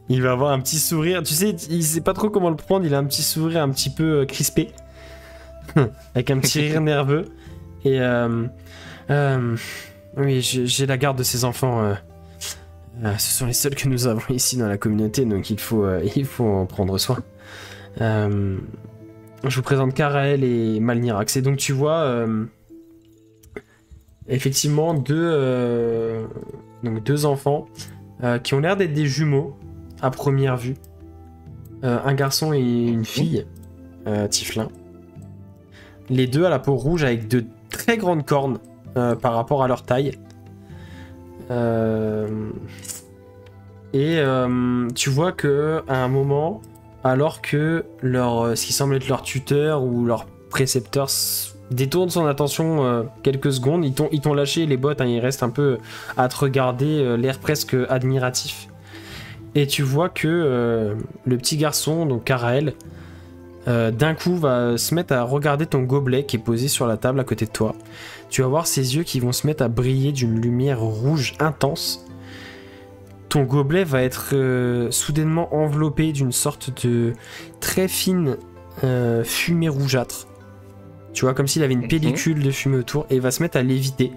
Il va avoir un petit sourire, tu sais, il sait pas trop comment le prendre, il a un petit sourire un petit peu crispé, avec un petit rire nerveux. Et oui, j'ai la garde de ces enfants. Ce sont les seuls que nous avons ici dans la communauté, donc il faut en prendre soin. Je vous présente Karael et Malnirax. Et donc tu vois effectivement 2 enfants qui ont l'air d'être des jumeaux à première vue. Un garçon et une fille, Tiflin. Les 2 à la peau rouge avec de très grandes cornes par rapport à leur taille. Et tu vois que à un moment, alors que ce qui semble être leur tuteur ou leur précepteur détourne son attention quelques secondes, ils t'ont lâché les bottes, hein, ils restent un peu à te regarder, l'air presque admiratif. Et tu vois que le petit garçon, donc Karael, d'un coup va se mettre à regarder ton gobelet qui est posé sur la table à côté de toi. Tu vas voir ses yeux qui vont se mettre à briller d'une lumière rouge intense. Ton gobelet va être soudainement enveloppé d'une sorte de très fine fumée rougeâtre. Tu vois, comme s'il avait une pellicule de fumée autour, et il va se mettre à léviter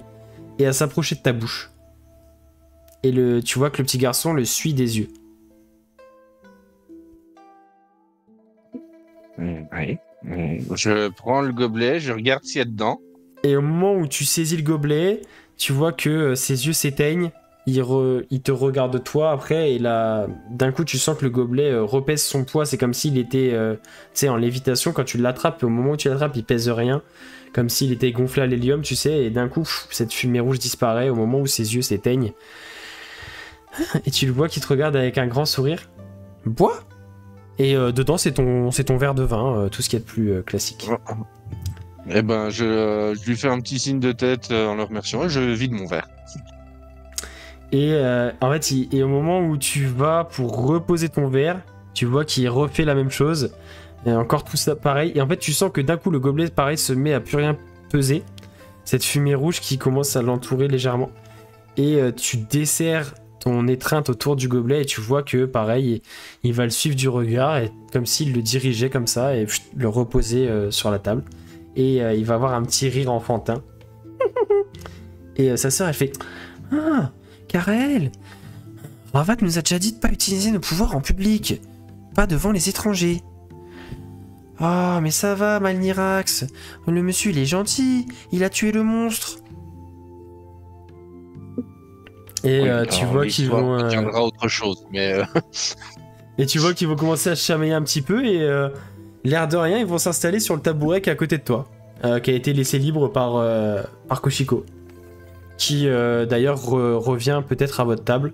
et à s'approcher de ta bouche. Et tu vois que le petit garçon le suit des yeux. Oui. Je prends le gobelet, je regarde s'il y a dedans. Et au moment où tu saisis le gobelet, tu vois que ses yeux s'éteignent. Il te regarde toi après, et là, d'un coup, tu sens que le gobelet repèse son poids. C'est comme s'il était en lévitation quand tu l'attrapes. Et au moment où tu l'attrapes, il pèse rien. Comme s'il était gonflé à l'hélium, tu sais. Et d'un coup, cette fumée rouge disparaît au moment où ses yeux s'éteignent. Et tu le vois qui te regarde avec un grand sourire. Bois. Et dedans, c'est ton verre de vin, tout ce qu'il y a de plus classique. Eh ben, je lui fais un petit signe de tête en le remerciant et je vide mon verre. Et en fait, et au moment où tu vas pour reposer ton verre, tu vois qu'il refait la même chose. Et encore tout ça pareil. Et en fait, tu sens que d'un coup, le gobelet, pareil, se met à plus rien peser. Cette fumée rouge qui commence à l'entourer légèrement. Et tu desserres ton étreinte autour du gobelet et tu vois que, pareil, il va le suivre du regard, et comme s'il le dirigeait comme ça et le reposait sur la table. Et il va avoir un petit rire enfantin. Et sa sœur, elle fait « Ah, Karael, Ravat nous a déjà dit de pas utiliser nos pouvoirs en public, pas devant les étrangers. » « Ah, mais ça va, Malnirax. Le monsieur, il est gentil. Il a tué le monstre. » Et tu vois qu'ils vont... tiendra autre chose, mais... Et tu vois qu'ils vont commencer à se chamailler un petit peu, et l'air de rien, ils vont s'installer sur le tabouret qui est à côté de toi, qui a été laissé libre par Koshiko, qui d'ailleurs revient peut-être à votre table.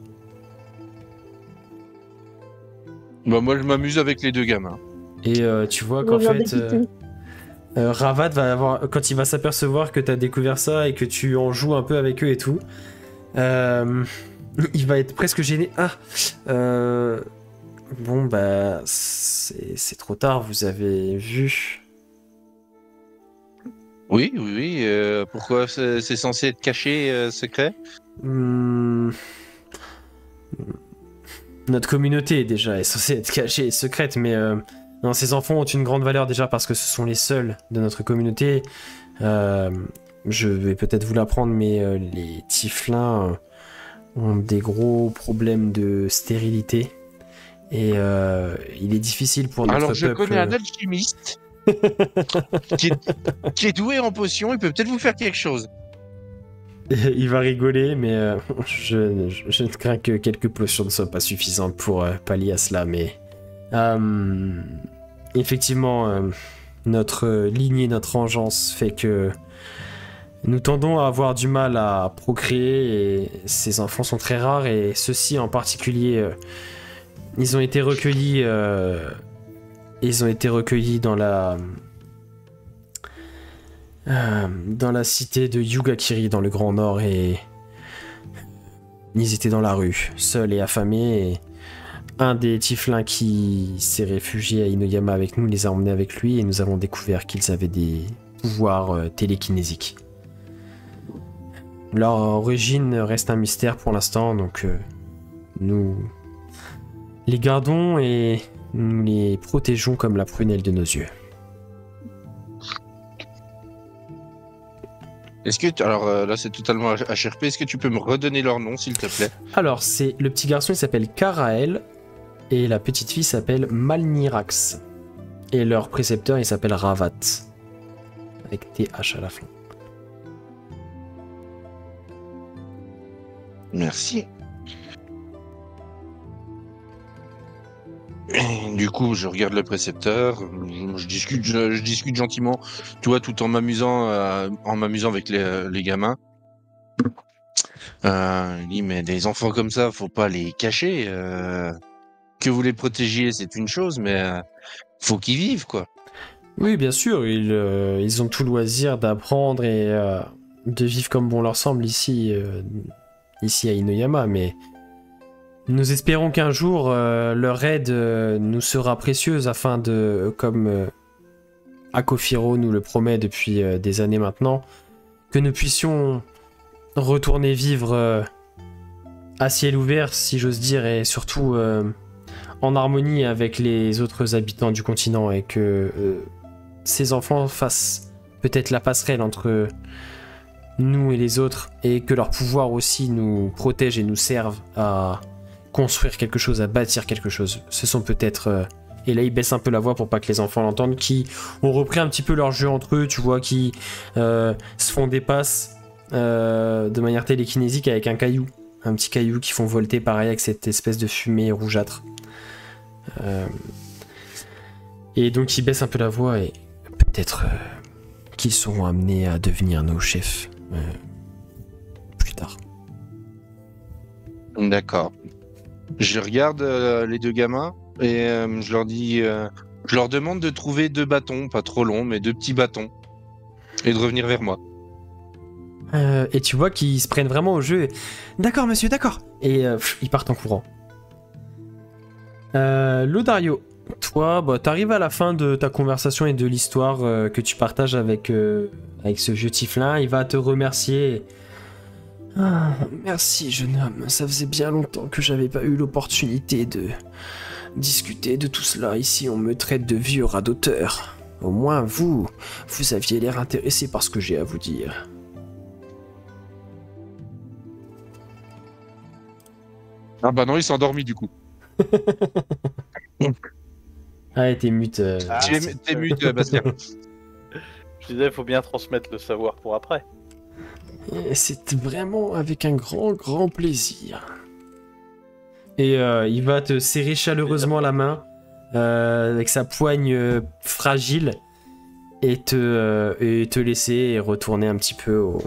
Bah moi, je m'amuse avec les 2 gamins. Et tu vois qu'en fait, Ravat va avoir, quand il va s'apercevoir que t'as découvert ça et que tu en joues un peu avec eux et tout, il va être presque gêné. Bon bah c'est trop tard, vous avez vu. Oui. Pourquoi c'est censé être caché, secret? Notre communauté déjà est censée être cachée et secrète, mais non, ces enfants ont une grande valeur déjà parce que ce sont les seuls de notre communauté. Je vais peut-être vous l'apprendre, mais les Tiflins ont des gros problèmes de stérilité. Et il est difficile pour notre Alors, peuple... je connais un alchimiste qui est doué en potions, il peut peut-être vous faire quelque chose. Il va rigoler, mais je ne crains que quelques potions ne soient pas suffisantes pour pallier à cela. Mais effectivement, notre lignée, notre engeance fait que nous tendons à avoir du mal à procréer et ces enfants sont très rares et ceux-ci en particulier, ils ont été recueillis dans la cité de Yugakiri dans le Grand Nord et ils étaient dans la rue, seuls et affamés et un des Tiflins qui s'est réfugié à Inoyama avec nous les a emmenés avec lui et nous avons découvert qu'ils avaient des pouvoirs télékinésiques. Leur origine reste un mystère pour l'instant, donc nous les gardons et nous les protégeons comme la prunelle de nos yeux. Est-ce que alors là c'est totalement HRP, est-ce que tu peux me redonner leur nom s'il te plaît? Alors c'est le petit garçon, il s'appelle Karael et la petite fille s'appelle Malnirax et leur précepteur il s'appelle Ravat avec TH à la fin. Merci. Et du coup, je regarde le précepteur, je discute gentiment, tu vois, tout en m'amusant avec les gamins. Il dit, mais des enfants comme ça, faut pas les cacher. Que vous les protégiez, c'est une chose, mais faut qu'ils vivent, quoi. Oui, bien sûr, ils ont tout loisir d'apprendre et de vivre comme bon leur semble ici à Inoyama, mais nous espérons qu'un jour leur aide nous sera précieuse afin de, comme Akofiro nous le promet depuis des années maintenant, que nous puissions retourner vivre à ciel ouvert, si j'ose dire, et surtout en harmonie avec les autres habitants du continent et que ces enfants fassent peut-être la passerelle entre nous et les autres et que leur pouvoir aussi nous protège et nous serve à construire quelque chose, à bâtir quelque chose. Ce sont peut-être... et là, il baisse un peu la voix pour pas que les enfants l'entendent, qui ont repris un petit peu leur jeu entre eux, tu vois, qui se font des passes de manière télékinésique avec un caillou. Un petit caillou qui font volter pareil avec cette espèce de fumée rougeâtre. Et donc, il baisse un peu la voix et peut-être qu'ils seront amenés à devenir nos chefs plus tard. D'accord. Je regarde les deux gamins et je leur dis, je leur demande de trouver 2 bâtons, pas trop longs, mais 2 petits bâtons, et de revenir vers moi. Et tu vois qu'ils se prennent vraiment au jeu. Et... D'accord, monsieur, d'accord. Et ils partent en courant. Lodario, toi, bah, t'arrives à la fin de ta conversation et de l'histoire que tu partages avec ce vieux Tiflin. Il va te remercier. Ah, merci, jeune homme. Ça faisait bien longtemps que j'avais pas eu l'opportunité de discuter de tout cela. Ici, on me traite de vieux radoteur. Au moins, vous aviez l'air intéressé par ce que j'ai à vous dire. Ah bah non, il s'est endormi du coup. Ah, t'es mute. T'es mute, Bastien. Je disais, il faut bien transmettre le savoir pour après. C'est vraiment avec un grand plaisir. Et il va te serrer chaleureusement la main avec sa poigne fragile et te laisser retourner un petit peu au...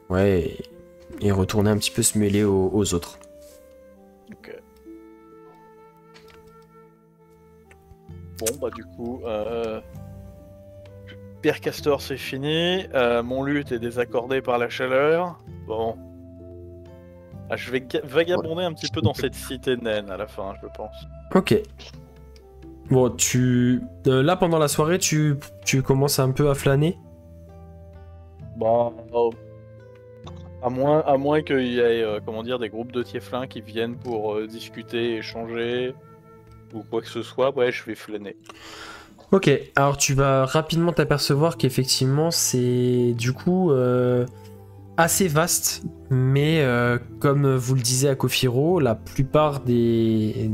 Ouais, et retourner un petit peu se mêler aux autres. Ok. Bon, bah du coup... Pierre Castor, c'est fini. Mon luth est désaccordé par la chaleur. Bon. Ah, je vais vagabonder un petit peu dans cette cité naine à la fin, je pense. Ok. Bon, là, pendant la soirée, tu commences un peu à flâner? Bon... À moins qu'il y ait des groupes de tieflins qui viennent pour discuter, échanger, ou quoi que ce soit, ouais, je vais flâner. Ok, alors tu vas rapidement t'apercevoir qu'effectivement c'est du coup assez vaste, mais comme vous le disiez à Kofiro, la plupart des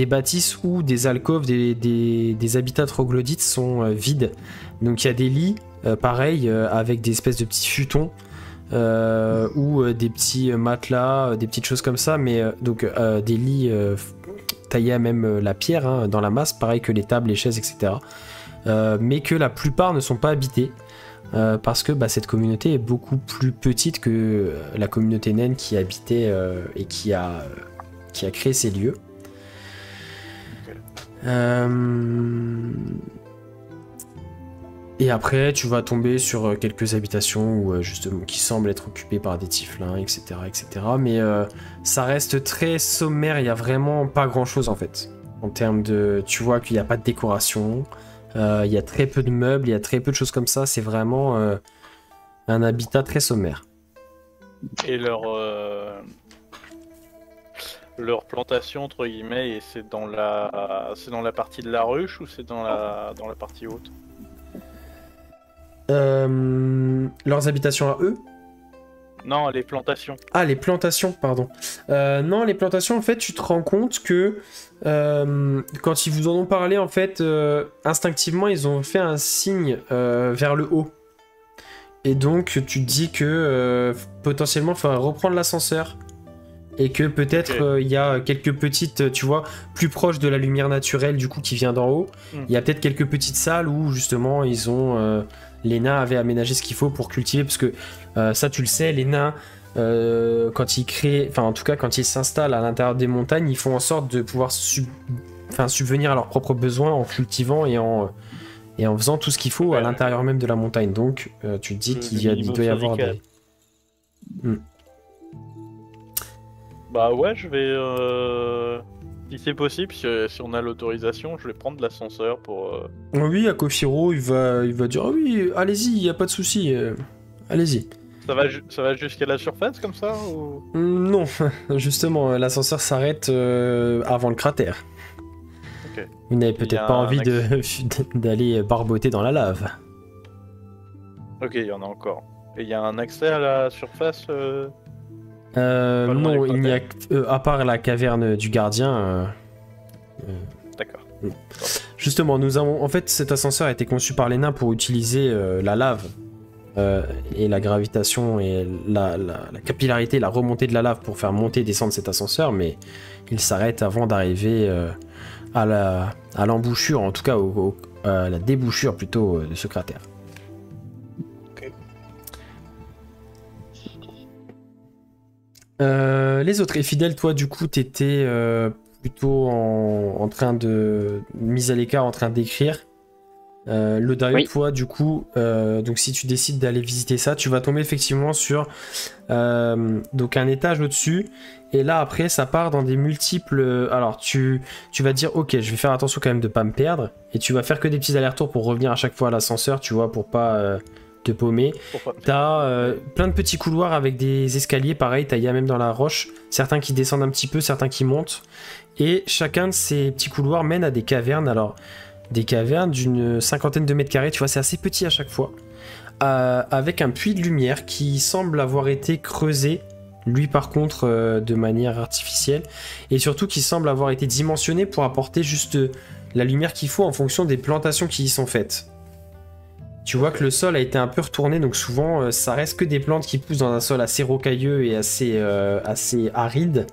bâtisses ou des alcôves, des habitats troglodytes sont vides. Donc il y a des lits, pareil, avec des espèces de petits futons, ou des petits matelas, des petites choses comme ça, mais donc des lits taillés à même la pierre, hein, dans la masse, pareil que les tables, les chaises, etc. Mais que la plupart ne sont pas habités. Parce que cette communauté est beaucoup plus petite que la communauté naine qui habitait et qui a créé ces lieux. Et après, tu vas tomber sur quelques habitations où, justement, qui semblent être occupées par des tieflings, etc., etc. Mais ça reste très sommaire. Il y a vraiment pas grand-chose en fait. En termes de, tu vois qu'il n'y a pas de décoration. Il y a très peu de meubles, il y a très peu de choses comme ça. C'est vraiment un habitat très sommaire. Et leur plantation entre guillemets, c'est dans la partie de la ruche ou c'est dans la partie haute? Leurs habitations à eux? Non, les plantations. Ah, les plantations, pardon. Non, les plantations, en fait, tu te rends compte que quand ils vous en ont parlé, en fait, instinctivement, ils ont fait un signe vers le haut. Et donc, tu te dis que potentiellement, il faudrait reprendre l'ascenseur. Et que peut-être il y a quelques petites, tu vois, plus proches de la lumière naturelle, du coup, qui vient d'en haut. Il y a peut-être quelques petites salles où, justement, ils ont... les nains avaient aménagé ce qu'il faut pour cultiver, parce que ça, tu le sais, les nains... quand ils créent, enfin en tout cas quand ils s'installent à l'intérieur des montagnes, ils font en sorte de pouvoir subvenir à leurs propres besoins en cultivant et en faisant tout ce qu'il faut à l'intérieur même de la montagne. Donc tu te dis qu'il doit y avoir des... Bah ouais, je vais... Si c'est possible, si on a l'autorisation, je vais prendre l'ascenseur pour... Oui, à Kofiro, il va dire « Ah oui, allez-y, il n'y a pas de souci, allez-y ». Ça va jusqu'à la surface comme ça ou... Non, justement, l'ascenseur s'arrête avant le cratère. Okay. Vous n'avez peut-être pas envie d'aller barboter dans la lave. Ok, il y en a encore. Et il y a un accès à la surface non, il n'y a à part la caverne du gardien. D'accord. Justement, nous avons en fait cet ascenseur a été conçu par les nains pour utiliser la lave et la gravitation et la capillarité, la remontée de la lave pour faire monter et descendre cet ascenseur, mais il s'arrête avant d'arriver à l'embouchure, en tout cas à la débouchure plutôt de ce cratère. Les autres, et Fidèle, toi du coup t'étais plutôt en train de mise à l'écart, en train d'écrire. Lodario, oui. Toi du coup, donc si tu décides d'aller visiter ça, tu vas tomber effectivement sur donc un étage au-dessus, et là après ça part dans des multiples... Alors tu vas dire ok, je vais faire attention quand même de pas me perdre, et tu vas faire que des petits allers-retours pour revenir à chaque fois à l'ascenseur, tu vois, pour pas... te paumer. T'as plein de petits couloirs avec des escaliers, pareil, taillés même dans la roche, certains qui descendent un petit peu, certains qui montent, et chacun de ces petits couloirs mène à des cavernes, alors des cavernes d'une 50aine de mètres carrés, tu vois, c'est assez petit à chaque fois, avec un puits de lumière qui semble avoir été creusé, lui par contre de manière artificielle, et surtout qui semble avoir été dimensionné pour apporter juste la lumière qu'il faut en fonction des plantations qui y sont faites. Tu vois que le sol a été un peu retourné, donc souvent ça reste que des plantes qui poussent dans un sol assez rocailleux et assez aride.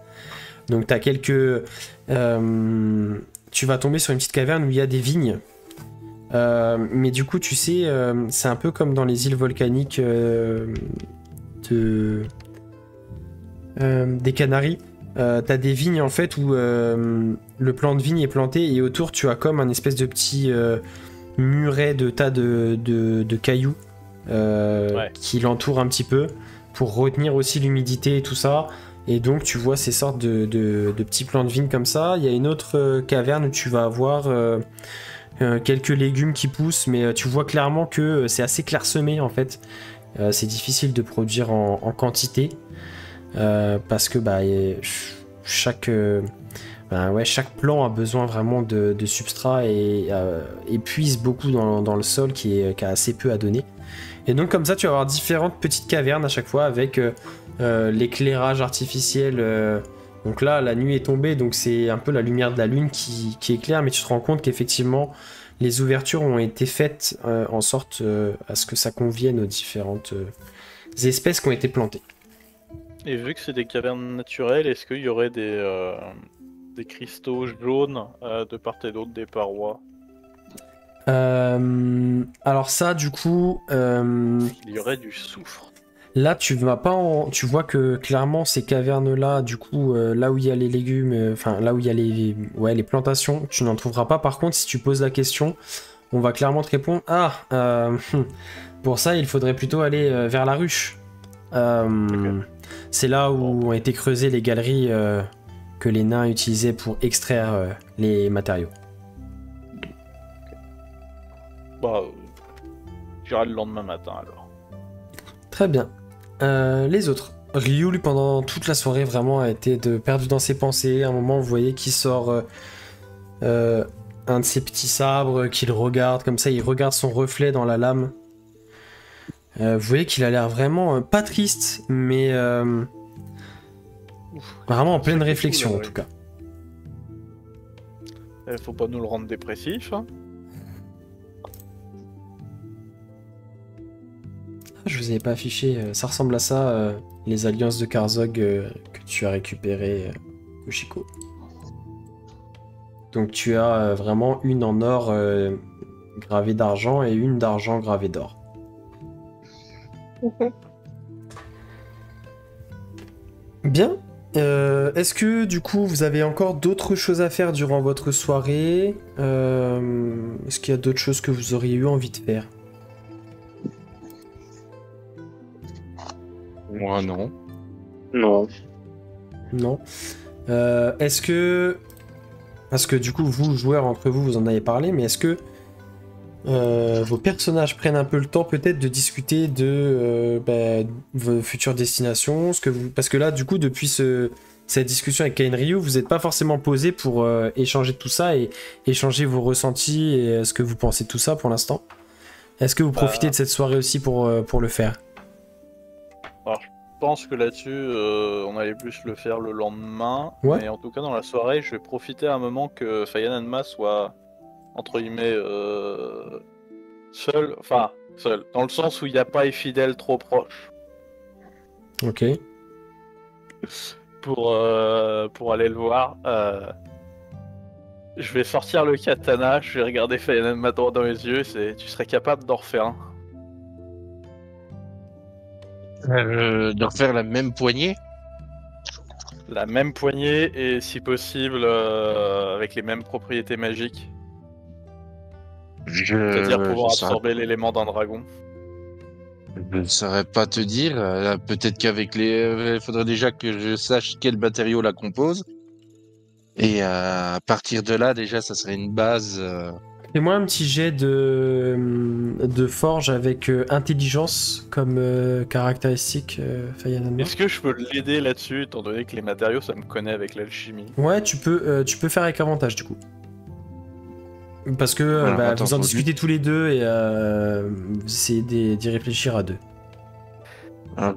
Donc t'as quelques... tu vas tomber sur une petite caverne où il y a des vignes. Mais du coup, tu sais, c'est un peu comme dans les îles volcaniques des Canaries. T'as des vignes en fait où le plant de vigne est planté et autour tu as comme un espèce de petit... muret de tas de cailloux qui l'entourent un petit peu pour retenir aussi l'humidité et tout ça, et donc tu vois ces sortes de petits plants de vigne comme ça. Il y a une autre caverne où tu vas avoir quelques légumes qui poussent, mais tu vois clairement que c'est assez clairsemé en fait. C'est difficile de produire en quantité parce que chaque Ben ouais, chaque plan a besoin vraiment de substrat et épuise beaucoup dans le sol qui a assez peu à donner. Et donc comme ça, tu vas avoir différentes petites cavernes à chaque fois avec l'éclairage artificiel. Donc là, la nuit est tombée, donc c'est un peu la lumière de la lune qui éclaire, mais tu te rends compte qu'effectivement, les ouvertures ont été faites en sorte à ce que ça convienne aux différentes espèces qui ont été plantées. Et vu que c'est des cavernes naturelles, est-ce qu'il y aurait des cristaux jaunes de part et d'autre des parois? Alors ça, du coup... Il y aurait du soufre. Là, tu vois que clairement, ces cavernes-là, du coup, là où il y a les légumes, enfin, là où il y a les plantations, tu n'en trouveras pas. Par contre, si tu poses la question, on va clairement te répondre, pour ça, il faudrait plutôt aller vers la ruche. Okay. C'est là où ont été creusées les galeries que les nains utilisaient pour extraire les matériaux. Bah, j'irai le lendemain matin, alors. Très bien. Les autres. Ryu, lui, pendant toute la soirée, vraiment, a été perdu dans ses pensées. À un moment, vous voyez qu'il sort un de ses petits sabres, qu'il regarde, comme ça, il regarde son reflet dans la lame. Vous voyez qu'il a l'air vraiment pas triste, mais vraiment en pleine réflexion, en tout cas. Faut pas nous le rendre dépressif, hein. Je vous avais pas affiché, ça ressemble à ça, les alliances de Karzog que tu as récupérées, Koshiko. Donc tu as vraiment une en or gravée d'argent et une d'argent gravée d'or. Bien. Est-ce que du coup vous avez encore d'autres choses à faire durant votre soirée? Est-ce qu'il y a d'autres choses que vous auriez eu envie de faire? Moi, non. Non. Non. Est-ce que... Parce que du coup, vous, joueurs, entre vous, vous en avez parlé, mais est-ce que vos personnages prennent un peu le temps peut-être de discuter de vos futures destinations, parce que là, du coup, depuis cette discussion avec Kain Ryu, vous n'êtes pas forcément posé pour échanger de tout ça et échanger vos ressentis et ce que vous pensez de tout ça pour l'instant. Est-ce que vous profitez de cette soirée aussi pour le faire? Alors, je pense que là-dessus, on allait plus le faire le lendemain. Ouais. Mais en tout cas, dans la soirée, je vais profiter à un moment que Fayananma soit, entre guillemets, seul. Enfin, seul. Dans le sens où il n'y a pas Infidèle trop proche. Ok. Pour aller le voir. Je vais sortir le katana, je vais regarder Fayananma droit dans les yeux. Tu serais capable d'en refaire un? De refaire la même poignée? La même poignée et si possible avec les mêmes propriétés magiques. C'est-à-dire pouvoir absorber l'élément d'un dragon. Je ne saurais pas te dire. Peut-être qu'avec il faudrait déjà que je sache quel matériau la compose. Et à partir de là, déjà, ça serait une base. Fais-moi un petit jet de forge avec intelligence comme caractéristique, Fayananma. Est-ce que je peux l'aider là-dessus, étant donné que les matériaux, ça me connaît avec l'alchimie? Ouais, tu peux faire avec avantage du coup. Parce que Alors, vous en discutez tous les deux et vous essayez d'y réfléchir à deux. Alors,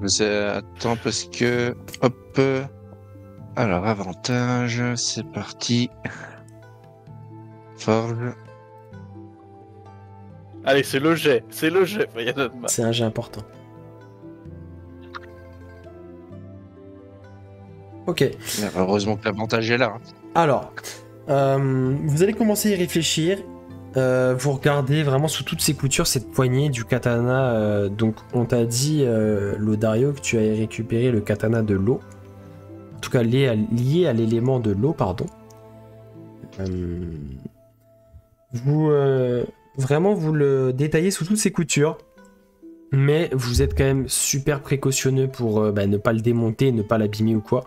attends, parce que... Hop. Alors, avantage, c'est parti. Forge. Allez, c'est le jet, Fayananma. C'est un jet important. Ok. Heureusement que l'avantage est là. Alors, vous allez commencer à y réfléchir. Vous regardez vraiment sous toutes ses coutures cette poignée du katana. Donc, on t'a dit, Lodario, que tu avais récupéré le katana de l'eau. En tout cas, lié à l'élément de l'eau, pardon. Vraiment, vous le détaillez sous toutes ses coutures. Mais vous êtes quand même super précautionneux pour ne pas le démonter, ne pas l'abîmer ou quoi.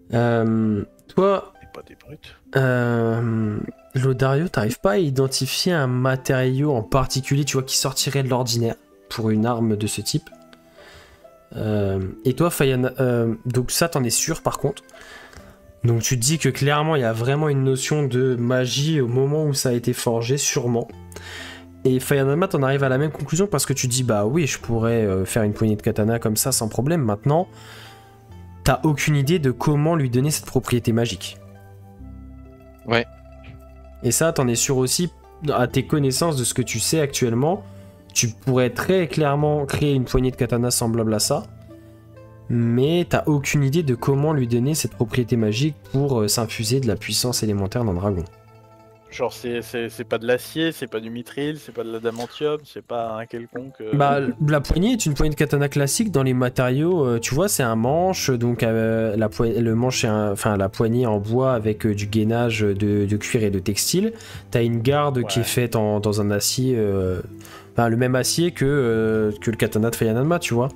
Toi... Pas des brutes. Lodario, t'arrives pas à identifier un matériau en particulier, tu vois, qui sortirait de l'ordinaire pour une arme de ce type. Et toi, Fayana, donc ça, t'en es sûr par contre. Donc tu te dis que clairement il y a vraiment une notion de magie au moment où ça a été forgé, sûrement. Et Fire Nanma, t'en arrives à la même conclusion parce que tu te dis bah oui, je pourrais faire une poignée de katana comme ça sans problème. Maintenant, t'as aucune idée de comment lui donner cette propriété magique. Ouais. Et ça, t'en es sûr aussi à tes connaissances de ce que tu sais actuellement. Tu pourrais très clairement créer une poignée de katana semblable à ça. Mais t'as aucune idée de comment lui donner cette propriété magique pour s'infuser de la puissance élémentaire d'un dragon. Genre, c'est pas de l'acier, c'est pas du mithril, c'est pas de l'adamantium, c'est pas un quelconque. Bah, la poignée est une poignée de katana classique dans les matériaux. Tu vois, c'est un manche, donc le manche, la poignée en bois avec du gainage de cuir et de textile. T'as une garde qui est faite dans un acier, le même acier que le katana de Fire Nanma, tu vois.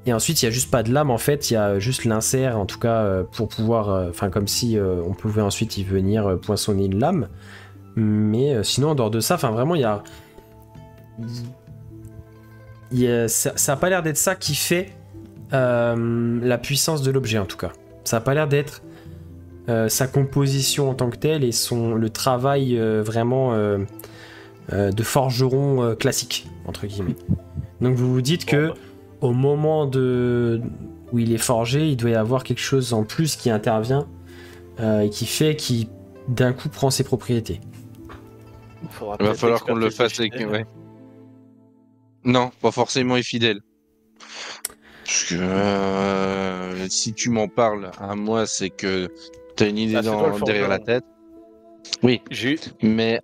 Et ensuite, il n'y a juste pas de lame, en fait, il y a juste l'insert, en tout cas, pour pouvoir... comme si on pouvait ensuite y venir poinçonner une lame. Mais sinon, en dehors de ça, vraiment, ça n'a pas l'air d'être ça qui fait la puissance de l'objet, en tout cas. Ça n'a pas l'air d'être sa composition en tant que telle et le travail vraiment de forgeron classique, entre guillemets. Donc vous vous dites que au moment où il est forgé, il doit y avoir quelque chose en plus qui intervient et qui d'un coup prend ses propriétés. Il va falloir qu'on le fasse avec... Ouais. Non, pas forcément infidèle. Parce que si tu m'en parles à moi, c'est que t'as une idée derrière la tête. Oui, mais...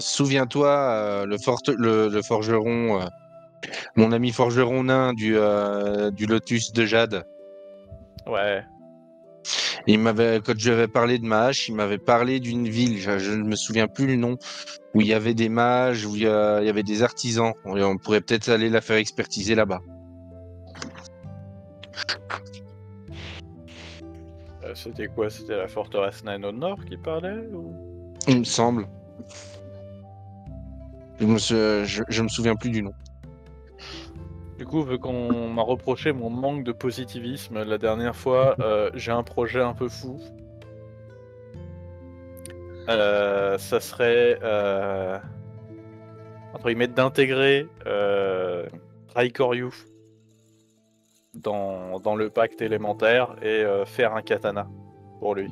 souviens-toi, le forgeron, mon ami forgeron nain du Lotus de Jade. Ouais. Quand je lui avais parlé de ma hache, il m'avait parlé d'une ville, je ne me souviens plus le nom, où il y avait des mages, où il y avait des artisans. On pourrait peut-être aller la faire expertiser là-bas. C'était quoi? C'était la forteresse naine au nord qui parlait ou... Il me semble. Je me souviens plus du nom. Du coup, vu qu'on m'a reproché mon manque de positivisme la dernière fois, j'ai un projet un peu fou. Ça serait entre guillemets d'intégrer Raikoryu dans le pacte élémentaire et faire un katana pour lui.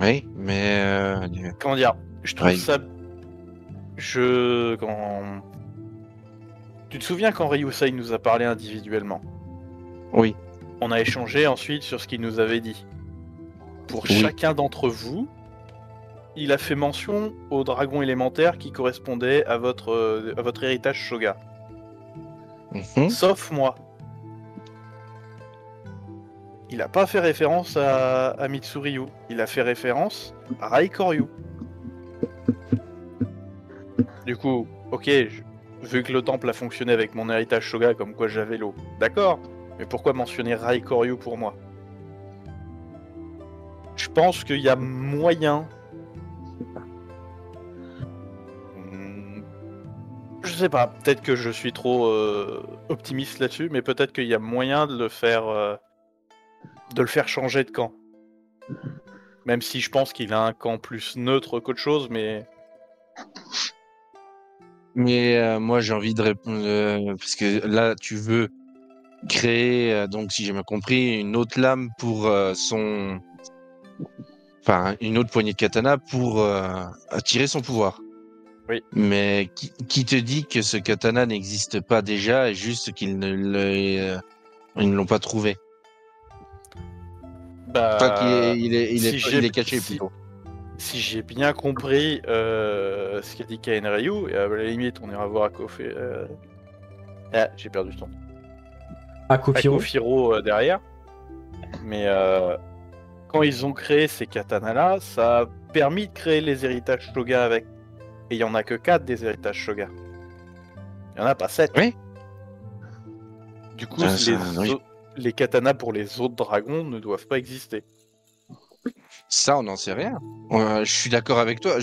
Oui, mais... Comment dire? Je trouve ça... Tu te souviens quand Ryusei nous a parlé individuellement? Oui. On a échangé ensuite sur ce qu'il nous avait dit. Pour chacun d'entre vous, il a fait mention au dragon élémentaire qui correspondait à votre héritage Shoga. Sauf moi. Il n'a pas fait référence à Mitsuryu. Il a fait référence à Raikoryu. Du coup, ok, vu que le temple a fonctionné avec mon héritage Shoga comme quoi j'avais l'eau, d'accord, mais pourquoi mentionner Raikoryu pour moi? Je pense qu'il y a moyen... Je sais pas, peut-être que je suis trop optimiste là-dessus, mais peut-être qu'il y a moyen de le faire changer de camp. Même si je pense qu'il a un camp plus neutre qu'autre chose, mais... Mais moi j'ai envie de répondre, parce que là tu veux créer, donc si j'ai bien compris, une autre lame pour Enfin, une autre poignée de katana pour attirer son pouvoir. Oui. Mais qui te dit que ce katana n'existe pas déjà et juste qu'ils ne l'ont pas trouvé? Enfin, il est caché plutôt. Si j'ai bien compris ce qu'a dit Kain Ryu, et à la limite on ira voir Akofiro. J'ai perdu son nom. Akofiro derrière. Mais quand ils ont créé ces katanas-là, ça a permis de créer les héritages Shoga avec. Et il n'y en a que 4 des héritages Shoga. Il n'y en a pas 7. Oui. Du coup, les katanas pour les autres dragons ne doivent pas exister. Ça, on n'en sait rien. Je suis d'accord avec toi.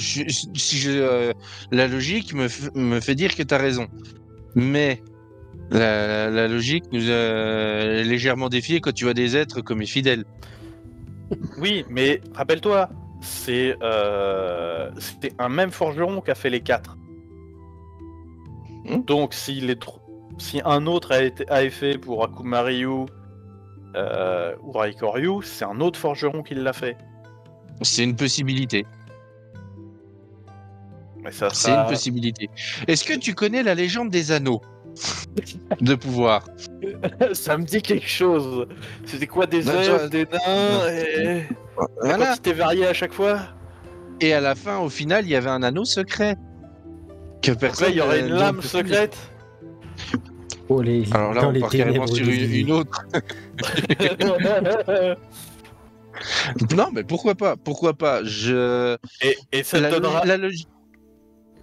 La logique me fait dire que tu as raison. Mais La logique nous a légèrement défié quand tu vois des êtres comme fidèles. Oui, mais rappelle-toi, c'était un même forgeron qui a fait les 4. Donc si un autre a été fait pour Akumaryu ou Raikoryu, c'est un autre forgeron qui l'a fait. C'est une possibilité. Mais ça C'est une possibilité. Est-ce que tu connais la légende des anneaux de pouvoir? Ça me dit quelque chose. C'était quoi, des elfes, des nains et... La quantité variée à chaque fois. Et à la fin, au final, il y avait un anneau secret. Que personne. Il y aurait une lame secrète. Oh, alors là, on part carrément sur une autre. Non, mais pourquoi pas? Pourquoi pas? Et ça te donnera...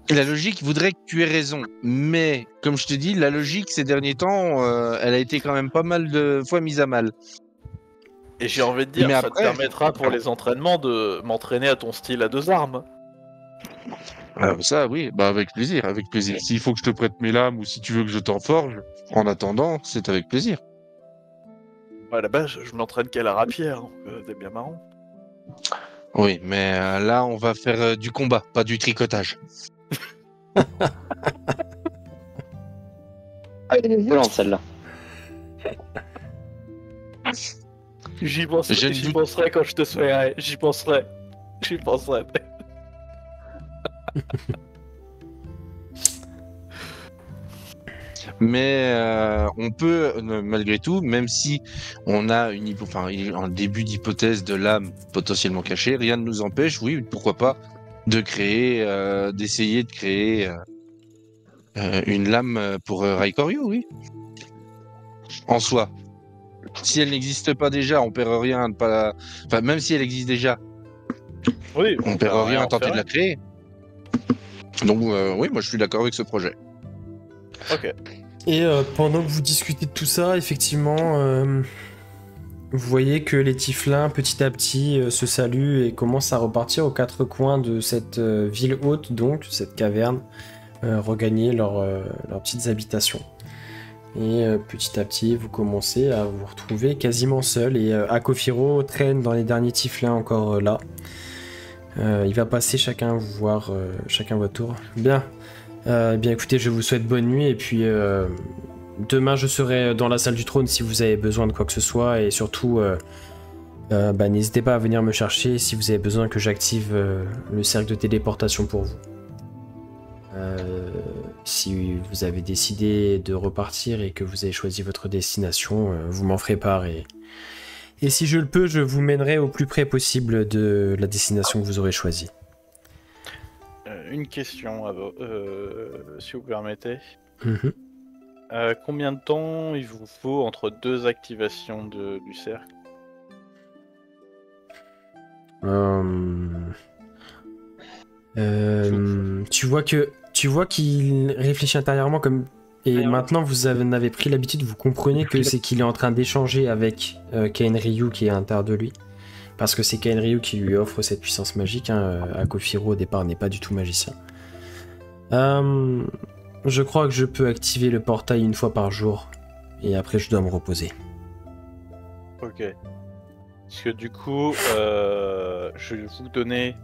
La logique voudrait que tu aies raison, mais comme je te dis, la logique ces derniers temps, elle a été quand même pas mal de fois mise à mal. Et j'ai envie de dire, ça te permettra pour les entraînements de m'entraîner à ton style à 2 armes. Ça, oui, bah avec plaisir, avec plaisir. S'il faut que je te prête mes lames ou si tu veux que je t'en forge, en attendant, c'est avec plaisir. À la base, je m'entraîne qu'à la rapière, donc c'est bien marrant. Oui, mais là, on va faire du combat, pas du tricotage. Elle est violente celle-là. J'y penserai quand je te souhaiterai. J'y penserai. Mais on peut, malgré tout, même si on a un début d'hypothèse de lame potentiellement cachée, rien ne nous empêche, oui, pourquoi pas, d'essayer de créer une lame pour Raikoryu, oui. En soi. Si elle n'existe pas déjà, on perd rien. Enfin, même si elle existe déjà, oui, on perd rien à tenter de la créer. Donc, oui, moi je suis d'accord avec ce projet. Ok. Et pendant que vous discutez de tout ça, effectivement, vous voyez que les Tieflings, petit à petit, se saluent et commencent à repartir aux 4 coins de cette ville haute, donc cette caverne, regagner leurs petites habitations. Et petit à petit, vous commencez à vous retrouver quasiment seul. Et Akofiro traîne dans les derniers Tieflings encore là. Il va passer chacun vous voir, chacun votre tour. Bien. Bien écoutez, je vous souhaite bonne nuit et puis demain je serai dans la salle du trône si vous avez besoin de quoi que ce soit et surtout n'hésitez pas à venir me chercher si vous avez besoin que j'active le cercle de téléportation pour vous. Si vous avez décidé de repartir et que vous avez choisi votre destination, vous m'en ferez part et si je le peux, je vous mènerai au plus près possible de la destination que vous aurez choisie. Une question, si vous permettez. Mm-hmm. Combien de temps il vous faut entre 2 activations du cercle? Tu vois qu'il réfléchit intérieurement comme... Et maintenant vous en avez pris l'habitude, vous comprenez que c'est qu'il est en train d'échanger avec Kaenryu qui est à l'intérieur de lui. Parce que c'est Kaenryu qui lui offre cette puissance magique. Akofiro au départ n'est pas du tout magicien. Je crois que je peux activer le portail 1 fois par jour. Et après je dois me reposer. Ok. Parce que du coup, je vais vous donner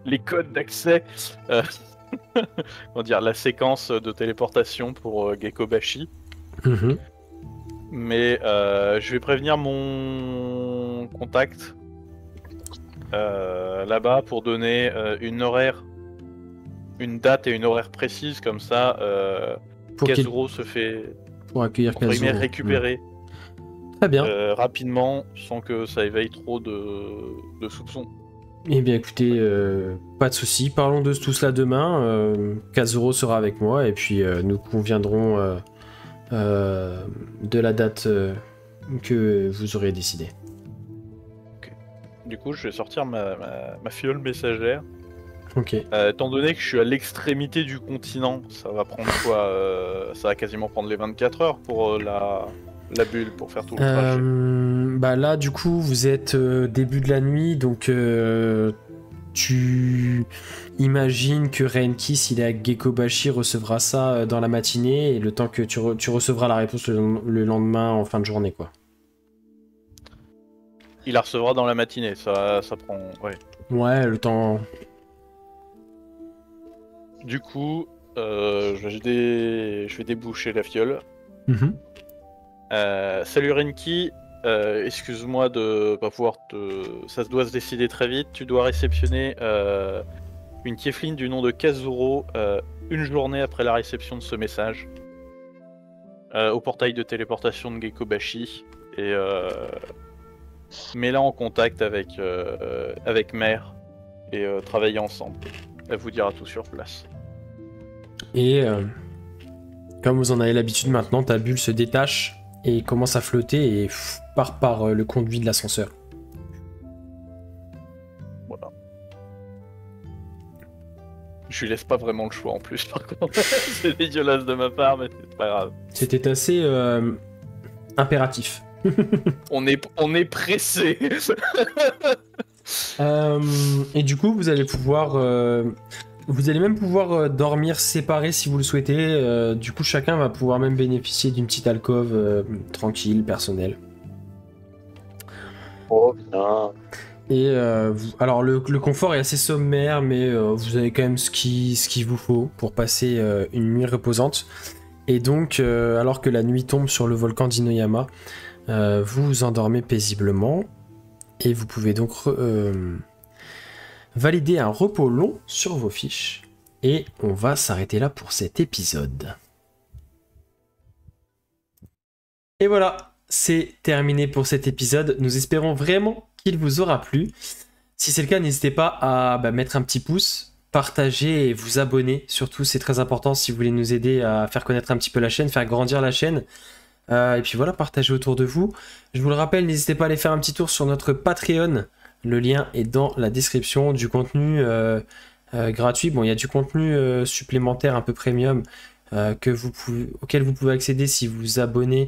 les codes d'accès. La séquence de téléportation pour Gekobashi. Mm-hmm. Mais je vais prévenir mon contact là-bas pour donner une date et une horaire précise, comme ça Kazuro se fait pour accueillir Kazuro. Récupérer très bien. Rapidement sans que ça éveille trop de soupçons. Eh bien écoutez, pas de soucis, parlons de tout cela demain. Kazuro sera avec moi et puis nous conviendrons de la date que vous aurez décidé. Okay. Du coup, je vais sortir ma fiole messagère. Ok. Étant donné que je suis à l'extrémité du continent, ça va prendre quoi ça va quasiment prendre les 24 heures pour la bulle, pour faire tout le trajet. Là, du coup, vous êtes début de la nuit, donc tu imagines que Renki, s'il est à Gekobashi, recevra ça dans la matinée et le temps que tu recevras la réponse le lendemain en fin de journée, quoi. Il la recevra dans la matinée, ça prend... Ouais. Ouais, le temps... Du coup, je vais déboucher la fiole. Salut Renki, excuse-moi de pas pouvoir te... Ça doit se décider très vite. Tu dois réceptionner une tiefling du nom de Kazuro une journée après la réception de ce message au portail de téléportation de Gekobashi et mets-la en contact avec Mère et travaillez ensemble. Elle vous dira tout sur place. Et comme vous en avez l'habitude maintenant, ta bulle se détache et commence à flotter et part par le conduit de l'ascenseur. Voilà. Je lui laisse pas vraiment le choix en plus, par contre. C'est dégueulasse de ma part, mais c'est pas grave. C'était assez impératif. On est pressé. Et du coup, vous allez pouvoir... Vous allez même pouvoir dormir séparés si vous le souhaitez. Du coup, chacun va pouvoir même bénéficier d'une petite alcôve tranquille, personnelle. Oh bien. Et alors, le confort est assez sommaire, mais vous avez quand même ce qu'il vous faut pour passer une nuit reposante. Et donc, alors que la nuit tombe sur le volcan d'Inoyama, vous vous endormez paisiblement. Et vous pouvez donc... valider un repos long sur vos fiches. Et on va s'arrêter là pour cet épisode. Et voilà, c'est terminé pour cet épisode. Nous espérons vraiment qu'il vous aura plu. Si c'est le cas, n'hésitez pas à mettre un petit pouce, partager et vous abonner. Surtout, c'est très important si vous voulez nous aider à faire connaître un petit peu la chaîne, faire grandir la chaîne. Et puis voilà, partagez autour de vous. Je vous le rappelle, n'hésitez pas à aller faire un petit tour sur notre Patreon. Le lien est dans la description. Du contenu gratuit. Bon, il y a du contenu supplémentaire un peu premium auquel vous pouvez accéder si vous vous abonnez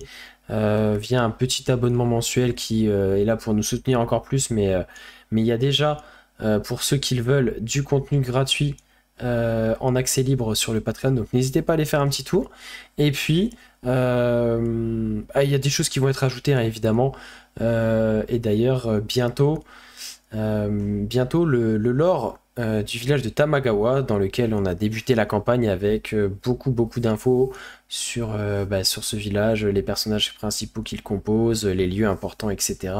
via un petit abonnement mensuel qui est là pour nous soutenir encore plus. Mais il y a déjà, pour ceux qui le veulent, du contenu gratuit en accès libre sur le Patreon. Donc n'hésitez pas à aller faire un petit tour. Et puis, il y a des choses qui vont être ajoutées, hein, évidemment. Et d'ailleurs, bientôt le lore du village de Tamagawa, dans lequel on a débuté la campagne avec beaucoup d'infos sur ce village, les personnages principaux qu'il compose, les lieux importants, etc.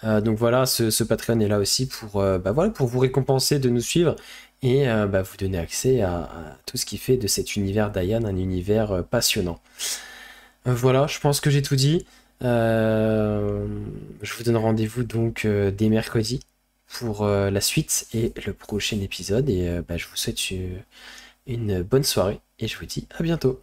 Donc voilà, ce Patreon est là aussi pour vous récompenser de nous suivre et vous donner accès à tout ce qui fait de cet univers d'Ayan un univers passionnant. Voilà, je pense que j'ai tout dit. Je vous donne rendez-vous donc dès mercredi pour la suite et le prochain épisode et je vous souhaite une bonne soirée et je vous dis à bientôt.